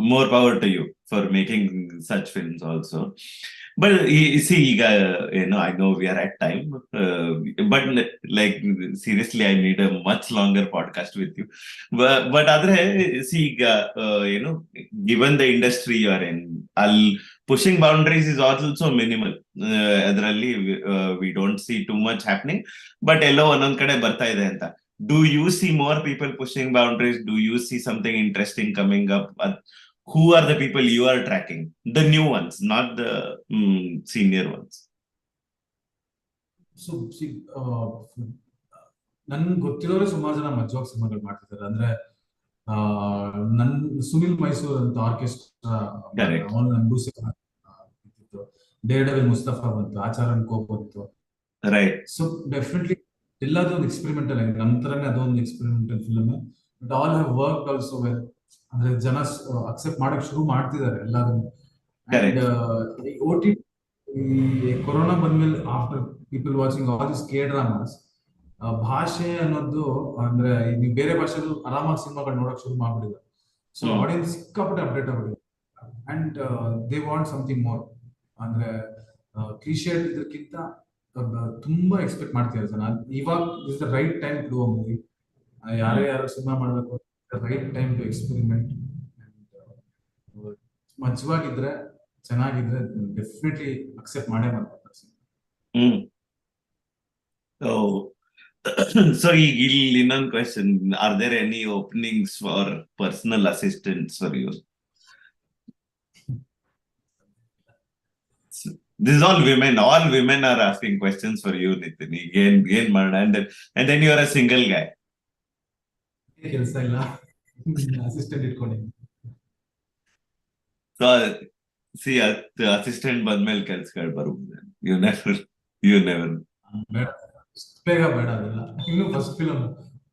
More power to you for making such films also. But you see, I know we are at time, but like seriously, I need a much longer podcast with you. But other, see, given the industry you are in, pushing boundaries is also minimal. Adralli, we don't see too much happening, but ello onond kade barta ide anta. Do you see more people pushing boundaries? Do you see something interesting coming up? Who are the people you are tracking? The new ones, not the senior ones. So, ನನ್ಗೆ ಗೊತ್ತಿರೋರೆ ಸುಮಾರು ಜನ ಮಜ್ಜಾಗ್ ಸಿನಿಮಾಗಳು ಮಾಡ್ತಿದ್ದಾರೆ. ಅಂದ್ರೆ ನನ್ ಸುನಿಲ್ ಮೈಸೂರ್ ಅಂತ orchestra ಡೇರ್ಡೆವಿಲ್ Mustafa ಬಂತು, ಆಚಾರನ್ coop ಬಂತು. ರೈಟ್. ಸೊ ಡೆಫಿನೆಟ್ಲಿ ಎಲ್ಲದೂ ಒಂದು ಎಕ್ಸ್ಪೆರಿಮೆಂಟಲ್ ಆಗಿದೆ. ನಮ್ಮ ತರನೇ ಅದೊಂದು experimental film. But all have worked also well. ಅಂದ್ರೆ ಜನ ಅಕ್ಸೆಪ್ಟ್ ಮಾಡಕ್ ಶುರು ಮಾಡ್ತಿದ್ದಾರೆ ಎಲ್ಲದನ್ನು. ಅಂಡ್ OTT ಈ ಕೊರೋನಾ ಬಂದ್ಮೇಲೆ after people watching all this K dramas, ಭಾಷೆ ಅನ್ನೋದು ಅಂದ್ರೆ ನೀವು ಬೇರೆ ಭಾಷೆಗಳು ಆರಾಮಾಗಿ ಸಿನಿಮಾಗಳು ನೋಡಕ್ ಶುರು ಮಾಡ್ಬಿಟ್ಟಿದ್ದಾರೆ. ಸೊ ಆಡಿಯನ್ಸ್ ಸಿಕ್ಕಾಪಟ್ಟೆ ಅಪ್ಡೇಟ್ ಆಗ್ಬಿಟ್ಟಿದೆ. And they want something more. ಅಂದ್ರೆ ಕ್ಲಿಷೇಡ್ ಇದಕ್ಕಿಂತ ತುಂಬಾ ಎಕ್ಸ್ಪೆಕ್ಟ್ ಮಾಡ್ತಿದ್ದಾರೆ ಜನ. ಇವಾಗ is the right time to do a movie. ಯಾರು ಸಿನಿಮಾ ಮಾಡ್ಬೇಕು, ರೈಟ್ ಟೈಮ್ ಟು ಎಕ್ಸ್ಪೆರಿಮೆಂಟ್. ಮಜವಾಗಿದ್ರೆ ಚೆನ್ನಾಗಿದ್ರೆ ಡೆಫಿನೆಟ್ಲಿ ಅಕ್ಸೆಪ್ಟ್ ಮಾಡೇ ಮಾಡ್ತಾರೆ. So ಇಲ್ಲಿ ಇನ್ನೊಂದು question, are there any openings for personal assistants for you? This is all women. All women are asking questions for you, Nithin. Again, and then you are a single guy. ಕೆಲಸ ಇಲ್ಲ, assistant ಇಟ್ಕೊಂಡು. So, see, assistant ಬಂದ್ಮೇಲೆ ಕೆಲ್ಸಗಳು ಬರುವುದು. You never. ಬೇಗ ಬೇಡ ಅದೆಲ್ಲ. ಇನ್ನು ಫಸ್ಟ್ ಫಿಲಮ್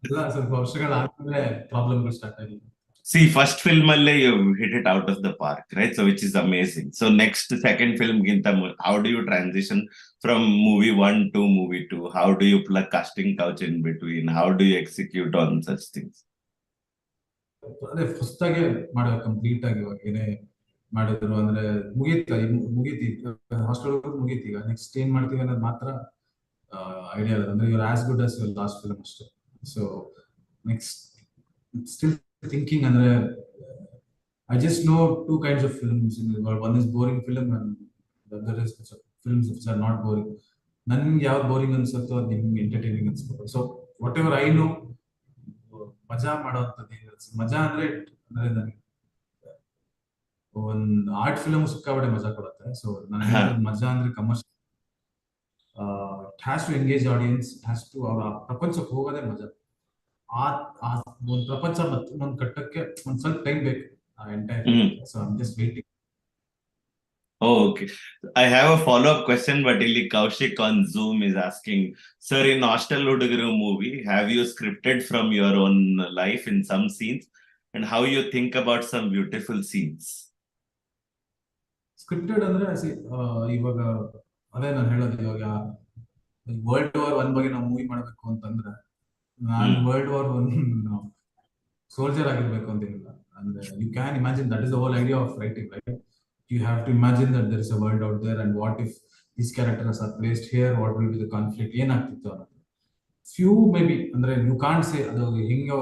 ಎಲ್ಲ ಸ್ವಲ್ಪ ವರ್ಷಗಳಾದ್ಮೇಲೆ ಪ್ರಾಬ್ಲಮ್ಗಳು ಸ್ಟಾರ್ಟ್ ಆಗಿದೆ. See, first film alle you hit it out of the park, right? So which is amazing. So next, second film ginta, how do you transition from movie 1 to movie 2? How do you plug casting couch in between? How do you execute on such things? ಅದೇ first ಆಗಿ ಮಾಡಬೇಕು complete ಆಗಿ. ಇವಾಗ ಏನೇ ಮಾಡಿದ್ರು ಅಂದ್ರೆ ಮುಗೀತಿ hostel ಮುಗೀತಿ. ಈಗ next ಏನ್ ಮಾಡ್ತೀವಿ ಅನ್ನೋದು ಮಾತ್ರ ಐಡಿಯಾ ಇಲ್ಲ. ಅಂದ್ರೆ your as good as your last film ಅಷ್ಟೇ. ಸೊ ನೆಕ್ಸ್ಟ್ ಸ್ಟಿಲ್ ಥಿಂಕಿಂಗ್ ಅಂದ್ರೆ I just know two kinds of films in the world. One is boring film and the other is films which are not boring. ನನ್ಗೆ ಯಾವ್ದು boring ಅನ್ಸುತ್ತೋ ಅದು ನಿಮ್ಗೆ entertaining ಅನ್ಸ್ಬೋದು. So whatever I know, ಮಜಾ ಮಾಡೋಂಥದ್ದು ಮಜಾ ಅಂದ್ರೆ ನನಗೆ ಒಂದು ಆರ್ಟ್ ಫಿಲಮ್ ಸಿಕ್ಕಾಬಟ್ಟೆ ಮಜಾ ಕೊಡುತ್ತೆ. ಸೊ ನನಗೆ ಮಜಾ ಅಂದ್ರೆ commercial, it has to engage audience, has to ಅವ್ರ ಪ್ರಪಂಚಕ್ಕೆ ಹೋಗೋದೇ ಮಜಾ. ಒಂದು ಪ್ರಪಂಚ ಒಂದು ಕಟ್ಟಕ್ಕೆ ಒಂದ್ ಸ್ವಲ್ಪ ಟೈಮ್ ಬೇಕು entire. So I am just waiting. Oh, okay. I have a follow-up question, but Illi Kaushik on Zoom is asking, sir, in Hostel Hudugaru movie, have you scripted from your own life in some scenes? And how you think about some beautiful scenes? Scripted ಅಂದ್ರೆ ಇವಾಗ ಅದೇ ನಾನು ಹೇಳೋದು, ಇವಾಗ world war 1 ಬಗ್ಗೆ ನಾವು movie ಮಾಡಬೇಕು ಅಂತಂದ್ರೆ ನಾನು ವರ್ಲ್ಡ್ ವಾರ್ 1 ಸೋಲ್ಜರ್ ಆಗಿರ್ಬೇಕು ಅಂತಿಲ್ಲ. ಅಂದ್ರೆ you can imagine, that is the whole idea of writing, right? You have to imagine that there is a world out there and what if these characters are placed here, what will be the conflict, ಏನಾಗ್ತಿತ್ತು ಅನ್ನೋದು. Few may be ಅಂದ್ರೆ you can't say ಅದು ಹೆಂಗೋ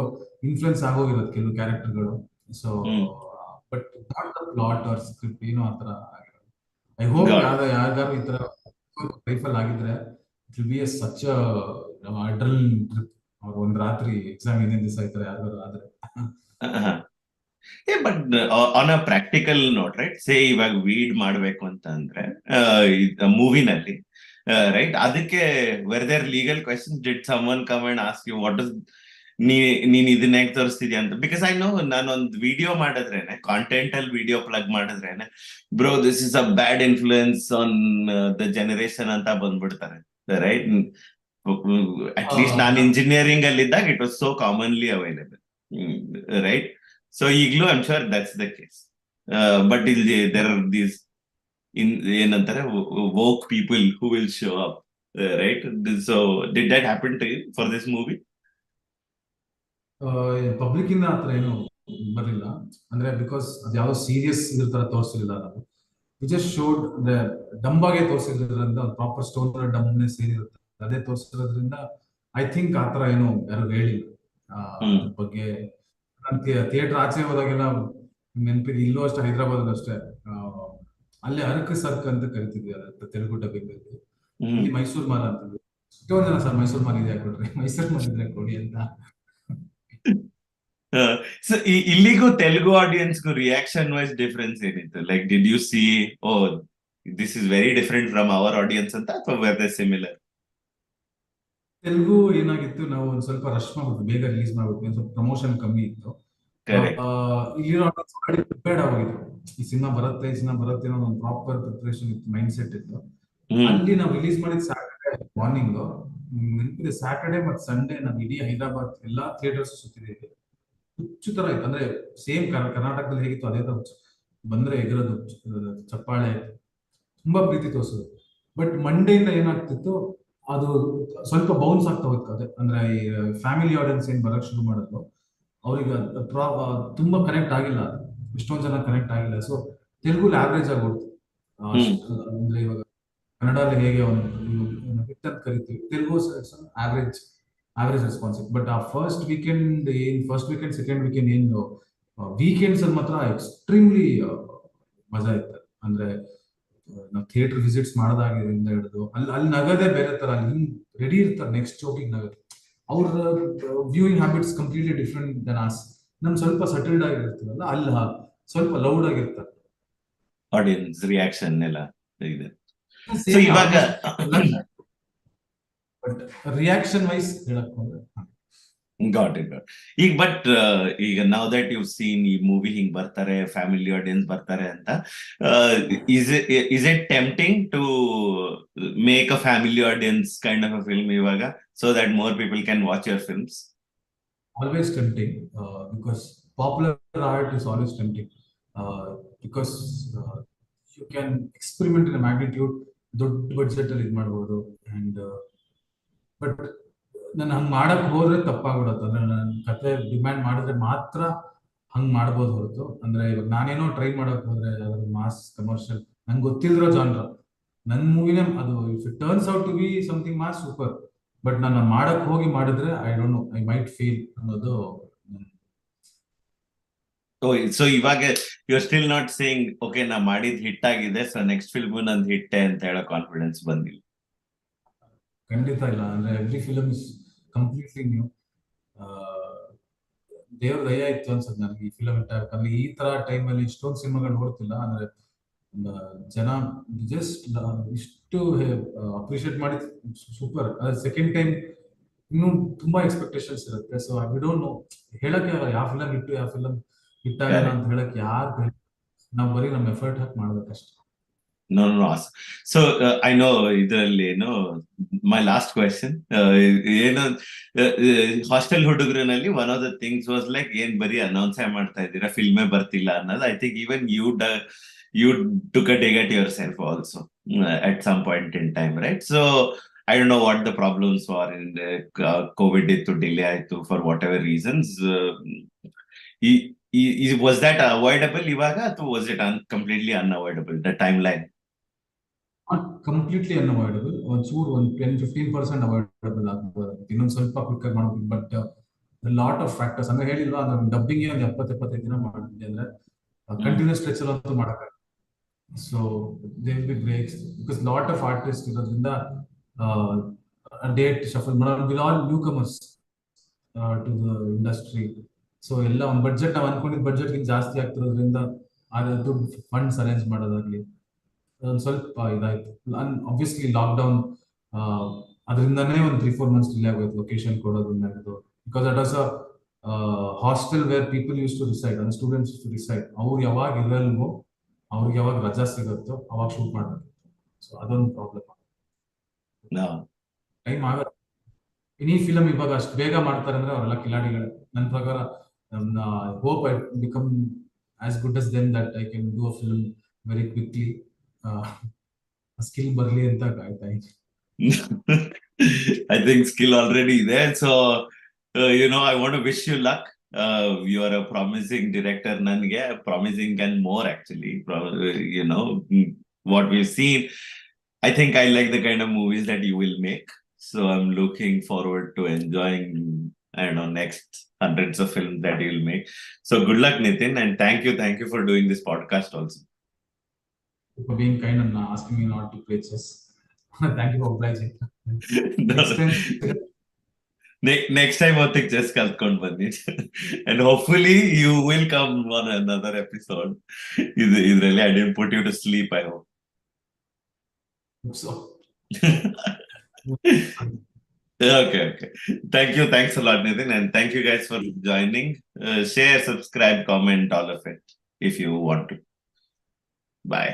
influence ಆಗೋಗಿರೋದು ಕೆಲವು ಕ್ಯಾರೆಕ್ಟರ್ಗಳು. So but not the plot or script ಏನೋ ಆತರ ಆಗಿರೋದು. ಐ ಹೋಪ್ ಯಾರಿಗಾರು ಈ ತರ ಲೈಫಲ್ಲಿ ಆಗಿದ್ರೆ it will be a such adrenaline trip. ಅವ್ರು ಒಂದ್ ರಾತ್ರಿ ಎಕ್ಸಾಮ್ ಹಿಂದಿನ ದಿವಸ ಈ ತರ ಯಾರಿಗಾರು ಆದ್ರೆ but on a practical note, right? Say ಇವಾಗ ವೀಡ್ ಮಾಡ್ಬೇಕು ಅಂತ ಅಂದ್ರೆ ಮೂವಿನಲ್ಲಿ, ರೈಟ್, ಅದಕ್ಕೆ were there legal question, did someone come and ask you what is ನೀನ್ ಇದನ್ನ ಹೇಗೆ ತೋರಿಸ್ತಿದ್ಯಾ ಅಂತ? ಬಿಕಾಸ್ ಐ ನೋ, ನಾನೊಂದು ವಿಡಿಯೋ ಮಾಡಿದ್ರೇನೆ, ಕಾಂಟೆಂಟ್ ಅಲ್ಲಿ ವಿಡಿಯೋ ಪ್ಲಗ್ ಮಾಡಿದ್ರೇನೆ, bro this is a bad influence on the generation ಅಂತ ಬಂದ್ಬಿಡ್ತಾರೆ, ರೈಟ್? ಅಟ್ ಲೀಸ್ಟ್ ನಾನು ಇಂಜಿನಿಯರಿಂಗ್ ಅಲ್ಲಿ ಇದ್ದಾಗ it was so commonly available, right? So ಈಗಲೂ I am sure that's the case. But ಇಲ್ಲಿ ದೇರ್ ಆರ್ ದೀಸ್ ಏನಂತಾರೆ woke people who will show up, right? So did that happen to you for this movie? Public ಇಂದ ಆತರ ಏನು ಬರಲಿಲ್ಲ. ಅಂದ್ರೆ because ಅದು ಯಾವ್ದೋ ಸೀರಿಯಸ್ ಇದ್ರ ತರ ತೋರಿಸಿರ್ಲಿಲ್ಲ. ನಾವು ಜಸ್ಟ್ ಶೋಡ್ ಅಂದ್ರೆ ಡಂಬಾಗೆ ತೋರಿಸಿದ್ರಿಂದ, ಪ್ರಾಪರ್ ಸ್ಟೋನ್ ಡಂಬ್ನೆ ಸೇರಿರುತ್ತೆ ಅದೇ ತೋರಿಸಿರೋದ್ರಿಂದ ಐ ಥಿಂಕ್ ಆತರ ಏನು ಯಾರು ಹೇಳಿಲ್ಲ ಅದ್ರ ಬಗ್ಗೆ. ಥಿಯೇಟರ್ ಆಚೆ ಹೋದಾಗೆಲ್ಲ ನೆನಪಿದೆ, ಇಲ್ಲೂ ಅಷ್ಟೇ, ಹೈದರಾಬಾದ್ ಅಷ್ಟೇ, ಅಲ್ಲಿ ಅರಕ್ ಸರ್ಕ್ ಅಂತ ಕರಿತಿದ್ವಿ ಅದ ತೆಲುಗು ಡಬ್ಬಿಂಗ್ ಅಲ್ಲಿ. ಇಲ್ಲಿ ಮೈಸೂರು ಮಾಲ್ ಅಂತ. ಎಷ್ಟೊಂದ್ ಜನ ಸರ್ ಮೈಸೂರು ಮಾಲ್ ಇದೆ ಕೊಡ್ರಿ, ಮೈಸೂರು ಮಾಲ್ ಇದ್ರೆ ಕೊಡಿ ಅಂತ. ಸೊ ಇಲ್ಲಿಗೂ ತೆಲುಗು ಆಡಿಯನ್ಸ್ಗೂ ರಿಯಾಕ್ಷನ್ ವೈಸ್ ಡಿಫರೆನ್ಸ್ ಏನಿತ್ತು? Like did you see oh this is very different from our audience ಅಂತ, ಅಥವಾ ವೇರ್ ದೇ ಸಿಮಿಲರ್? ತೆಲುಗು ಏನಾಗಿತ್ತು, ನಾವು ಒಂದ್ ಸ್ವಲ್ಪ ರಶ್ ಮಾಡ್ಬಿಟ್ಟು ಬೇಗ ರಿಲೀಸ್ ಮಾಡ್ಬಿಟ್ಟು ಒಂದ್ ಸ್ವಲ್ಪ ಪ್ರಮೋಷನ್ ಕಮ್ಮಿ ಇತ್ತು. ಇಲ್ಲಿರೋ ಪ್ರಿಪೇರ್ಡ್ ಆಗಿದ್ರು, ಈ ಸಿನಿಮಾ ಬರುತ್ತೆ ಅನ್ನೋ ಒಂದು ಪ್ರಾಪರ್ ಪ್ರಿಪರೇಷನ್ ಇತ್ತು, ಮೈಂಡ್ ಸೆಟ್ ಇತ್ತು. ಅಲ್ಲಿ ನಾವು ರಿಲೀಸ್ ಮಾಡಿದ ಸ್ಯಾಟರ್ಡೆ ಮಾರ್ನಿಂಗ್ ನೆನಪಿದೆ. ಸ್ಯಾಟರ್ಡೆ ಮತ್ತೆ ಸಂಡೇ ನಾವು ಇಡೀ ಹೈದರಾಬಾದ್ ಎಲ್ಲಾ ಥಿಯೇಟರ್ಸ್ ಸುತ್ತಿದ್ದೀವಿ. ಹುಚ್ಚು ತರ ಇತ್ತು, ಅಂದ್ರೆ ಸೇಮ್ ಕರ್ನಾಟಕದಲ್ಲಿ ಹೇಗಿತ್ತು ಅದೇ ತರ ಬಂದ್ರೆ ಎಗರೋದು, ಚಪ್ಪಾಳೆ, ತುಂಬಾ ಪ್ರೀತಿ ತೋರಿಸೋದು. ಬಟ್ ಮಂಡೆಯಿಂದ ಏನಾಗ್ತಿತ್ತು, ಅದು ಸ್ವಲ್ಪ ಬೌನ್ಸ್ ಆಗ್ತಾ ಹೋಯ್ತು. ಅದೇ ಅಂದ್ರೆ ಈ ಫ್ಯಾಮಿಲಿ ಆಡಿಯನ್ಸ್ ಏನ್ ಬರಕ್ ಶುರು ಮಾಡಿದ್ರು, ಅವ್ರಿಗೆ ತುಂಬಾ ಕನೆಕ್ಟ್ ಆಗಿಲ್ಲ, ಎಷ್ಟೊಂದ್ ಜನ ಕನೆಕ್ಟ್ ಆಗಿಲ್ಲ. ಸೊ ತೆಲುಗು ಆವ್ರೇಜ್ ಆಗೋಯ್ತು. ಅಂದ್ರೆ ಇವಾಗ ಕನ್ನಡಲ್ಲಿ ಹೇಗೆ ಒಂದು ಹಿಟ್ ಅಂತ ಕರಿತೀವಿ, ತೆಲುಗು ಆವ್ರೇಜ್ ರೆಸ್ಪಾನ್ಸ್. ಬಟ್ ಆ ಫಸ್ಟ್ ವೀಕೆಂಡ್ ಸೆಕೆಂಡ್ ವೀಕೆಂಡ್ ಏನು ವೀಕೆಂಡ್ಸ್ ಅಲ್ಲಿ ಮಾತ್ರ ಎಕ್ಸ್ಟ್ರೀಮ್ಲಿ ಮಜಾ ಇತ್ತು. ಅಂದ್ರೆ ನಾವು ಥಿಯೇಟರ್ ವಿಸಿಟ್ಸ್ ಮಾಡೋದಾಗಿಂದ ಹಿಡಿದು ಅಲ್ಲಿ ನಗದೇ ಬೇರೆ ತರ, ಅಲ್ಲಿ ರೆಡಿ ಇರ್ತಾರೆ ನೆಕ್ಸ್ಟ್ ಜೋಕಿಗೆ ನಗದು. ಅವ್ರ viewing habits completely different than us. ನಮ್ ಸ್ವಲ್ಪ ಸೆಟಲ್ಡ್ ಆಗಿರ್ತೀವಲ್ಲ, ಅಲ್ಲಿ ಸ್ವಲ್ಪ ಲೌಡ್ ಆಗಿರ್ತಾರೆ ಆಡಿಯನ್ಸ್ ರಿಯಾಕ್ಷನ್ ಎಲ್ಲ ಇದೆ. ಇವಾಗ ಬಟ್ ರಿಯಾಕ್ಷನ್ ವೈಸ್ ಹೇಳಕ್ ಹೋದ್ರೆ ಗಾಟ್ ಇಟ್. ಈಗ ಬಟ್ ಈಗ ನಾವ್ ದಟ್ ಯು ಸೀನ್ ಈ ಮೂವಿ ಹಿಂಗ್ ಬರ್ತಾರೆ, ಫ್ಯಾಮಿಲಿ ಆಡಿಯನ್ಸ್ ಬರ್ತಾರೆ ಅಂತ, is it tempting to make a family audience kind of a film ಇವಾಗ, so that more people can watch your films? Always tempting, because popular art is always tempting, because you can experiment in a magnitude, ದೊಡ್ಡ budget ಅಲ್ಲಿ ಇದು ಮಾಡ್ಬೋದು. And but ನಾನು ಹಂಗ್ ಮಾಡಕ್ ಹೋದ್ರೆ ತಪ್ಪಾಗ್ಬಿಡತ್ತೆ. ಅಂದ್ರೆ ನನ್ನ ಕತೆ ಡಿಮ್ಯಾಂಡ್ ಮಾಡಿದ್ರೆ ಮಾತ್ರ ಹಂಗ್ ಮಾಡ್ಬೋದು ಹೊರತು ಅಂದ್ರೆ ಇವಾಗ ನಾನೇನೋ ಟ್ರೈ ಮಾಡಕ್ ಹೋದ್ರೆ ಅದ್ರ ಮಾಸ್ ಕಮರ್ಷಿಯಲ್ ನಂಗೆ ಗೊತ್ತಿಲ್ದಿರೋ ಜಾನ್ರ ನನ್ ಮೂವಿನೇ ಅದು if it turns out to be something mass super, but ನಾನು ಮಾಡಕ್ ಹೋಗಿ ಮಾಡಿದ್ರೆ I don't know I might feel ಅನ್ನೋದು. ಸೊ ಇವಾಗ you are still not saying okay ನಾ ಮಾಡಿದ್ ಹಿಟ್ ಆಗಿದೆ ಸೊ ನೆಕ್ಸ್ಟ್ ಫಿಲ್ಮ್ ನಂದು ಹಿಟ್ಟೆ ಅಂತ ಹೇಳೋ ಕಾನ್ಫಿಡೆನ್ಸ್ ಬಂದಿಲ್ಲ? ಖಂಡಿತ ಇಲ್ಲ. ಅಂದ್ರೆ every film is completely new. ದೇವ್ರ ದಯ ಇತ್ತು ಅನ್ಸದ್ ನನಗೆ ಈ ಫಿಲಮ್ ಹಿಟ್ ಆಗಬೇಕಂದ್ರೆ. ಈ ತರ ಟೈಮಲ್ಲಿ ಇಷ್ಟೊಂದು ಸಿನಿಮಾಗಳು ನೋಡ್ತಿಲ್ಲ. ಅಂದ್ರೆ ಜನ ಜಸ್ಟ್ ಇಷ್ಟು ಅಪ್ರಿಶಿಯೇಟ್ ಮಾಡಿ ಸೂಪರ್. ಅದ್ರ ಸೆಕೆಂಡ್ ಟೈಮ್ ಇನ್ನೂ ತುಂಬಾ ಎಕ್ಸ್ಪೆಕ್ಟೇಷನ್ಸ್ ಇರುತ್ತೆ. ಸೊ ವಿ ಡೋಂಟ್ ನೋ, ಹೇಳಕ್ಕೆ ಆಗಲ್ಲ ಯಾವ ಫಿಲಮ್ ಹಿಟ್ಟು ಯಾವ ಫಿಲಮ್ ಹಿಟ್ ಆಗಲ್ಲ ಅಂತ ಹೇಳಕ್ ಯಾರು. ನಾವು ಬರೀ ನಮ್ಮ ಎಫರ್ಟ್ ಹಾಕಿ ಮಾಡ್ಬೇಕಷ್ಟೇ. No. So I know ಇದರಲ್ಲಿ ಏನು ಮೈ ಲಾಸ್ಟ್ ಕ್ವೆಶನ್ ಏನು ಹಾಸ್ಟೆಲ್ ಹುಡುಗರಲ್ಲಿ one of the things was like ಏನ್ ಬರೀ ಅನೌನ್ಸ್ ಮಾಡ್ತಾ ಇದ್ದೀರಾ ಫಿಲ್ಮೇ ಬರ್ತಿಲ್ಲ ಅನ್ನೋದು. I think even you took a dig at yourself also at some point in time, right? So I don't know what the problems were in the COVID to delay to for whatever reasons. Was that avoidable ivaga or was it completely unavoidable, the timeline? Not completely unavoidable. ಒಂಚೂರು ಒಂದು 10-15% avoidable ಆಗ್ಬೋದು, ಇನ್ನೊಂದು ಸ್ವಲ್ಪ quick ಆಗಿ ಮಾಡ್ಬೋದು. But lot of factors ಅಂದ್ರೆ ಹೇಳಿಲ್ವಾ, ಅಂದ್ರೆ ಡಬ್ಬಿಂಗ್ ಒಂದು 70-75 ದಿನ ಮಾಡಿದ್ದೆ ಅಂದ್ರೆ ಕಂಟಿನ್ಯೂಸ್ ಸ್ಟ್ರೆಚ್ ಅಂತೂ ಮಾಡಕ್ಕಾಗಲ್ಲ. So they will be breaks because lot of artist ಇರೋದ್ರಿಂದ ಡೇಟ್ ಶಫಲ್ ಮಾಡೋದು will all newcomers to the industry. So ಎಲ್ಲ ಒಂದು ಬಡ್ಜೆಟ್ ನಾವು ಅನ್ಕೊಂಡಿದ್ದ ಬಡ್ಜೆಟ್ಗಿಂತ ಜಾಸ್ತಿ ಆಗ್ತಿರೋದ್ರಿಂದ ದುಡ್ಡು ಫಂಡ್ಸ್ ಅರೇಂಜ್ ಮಾಡೋದಾಗ್ಲಿ ಒಂದು ಸ್ವಲ್ಪ ಇದಾಯ್ತು. ಆಬ್ವಿಯಸ್ಲಿ ಲಾಕ್ಡೌನ್ ಅದರಿಂದನೇ ಒಂದು 3-4 months ಡಿಲೇ ಆಗೋಯ್ತು ಲೊಕೇಶನ್ ಕೊಡೋದ್ರಿಂದ ಹಿಡಿದು. Because that was a hostel where people use to reside, ಅಂದ್ರೆ ಸ್ಟೂಡೆಂಟ್ಸ್ ಟು ರಿಸೈಡ್. ಅವ್ರು ಯಾವಾಗ ಇರಲ್ವೋ, ಅವ್ರಿಗೆ ಯಾವಾಗ ರಜಾ ಸಿಗುತ್ತೋ ಅವಾಗ ಶೂಟ್ ಮಾಡಬೇಕು. ಸೊ ಅದೊಂದು ಪ್ರಾಬ್ಲಮ್ ಟೈಮ್ ಆಗುತ್ತೆ. ಇನಿ ಫಿಲಮ್ ಇವಾಗ ಅಷ್ಟು ಬೇಗ ಮಾಡ್ತಾರೆ ಅಂದ್ರೆ ಅವರೆಲ್ಲ ಕಿಲಾಡಿಗಳು. ನನ್ನ ಪ್ರಕಾರ hope I become as good as them that I can do a film very quickly. Skill ಬರ್ಲಿ ಅಂತ ಕಾಯ್ತಾ ಇದ್ದೀನಿ. I think skill already there. So, I want to wish you luck. You are a promising director, nange promising and more actually. What we've seen, I think I like the kind of movies that you will make. So I'm looking forward to enjoying, I don't know, next hundreds of films that you'll make. So good luck, Nithin, and thank you for doing this podcast also. For being kind and asking me not to play chess. Thank you for obliging. Next time I think just kalkond bandi and hopefully you will come on another episode. Really, I didn't put you to sleep, I hope. So Okay. Thanks a lot, Nithin, and thank you guys for joining. Share, subscribe, comment, all of it if you want to. Bye.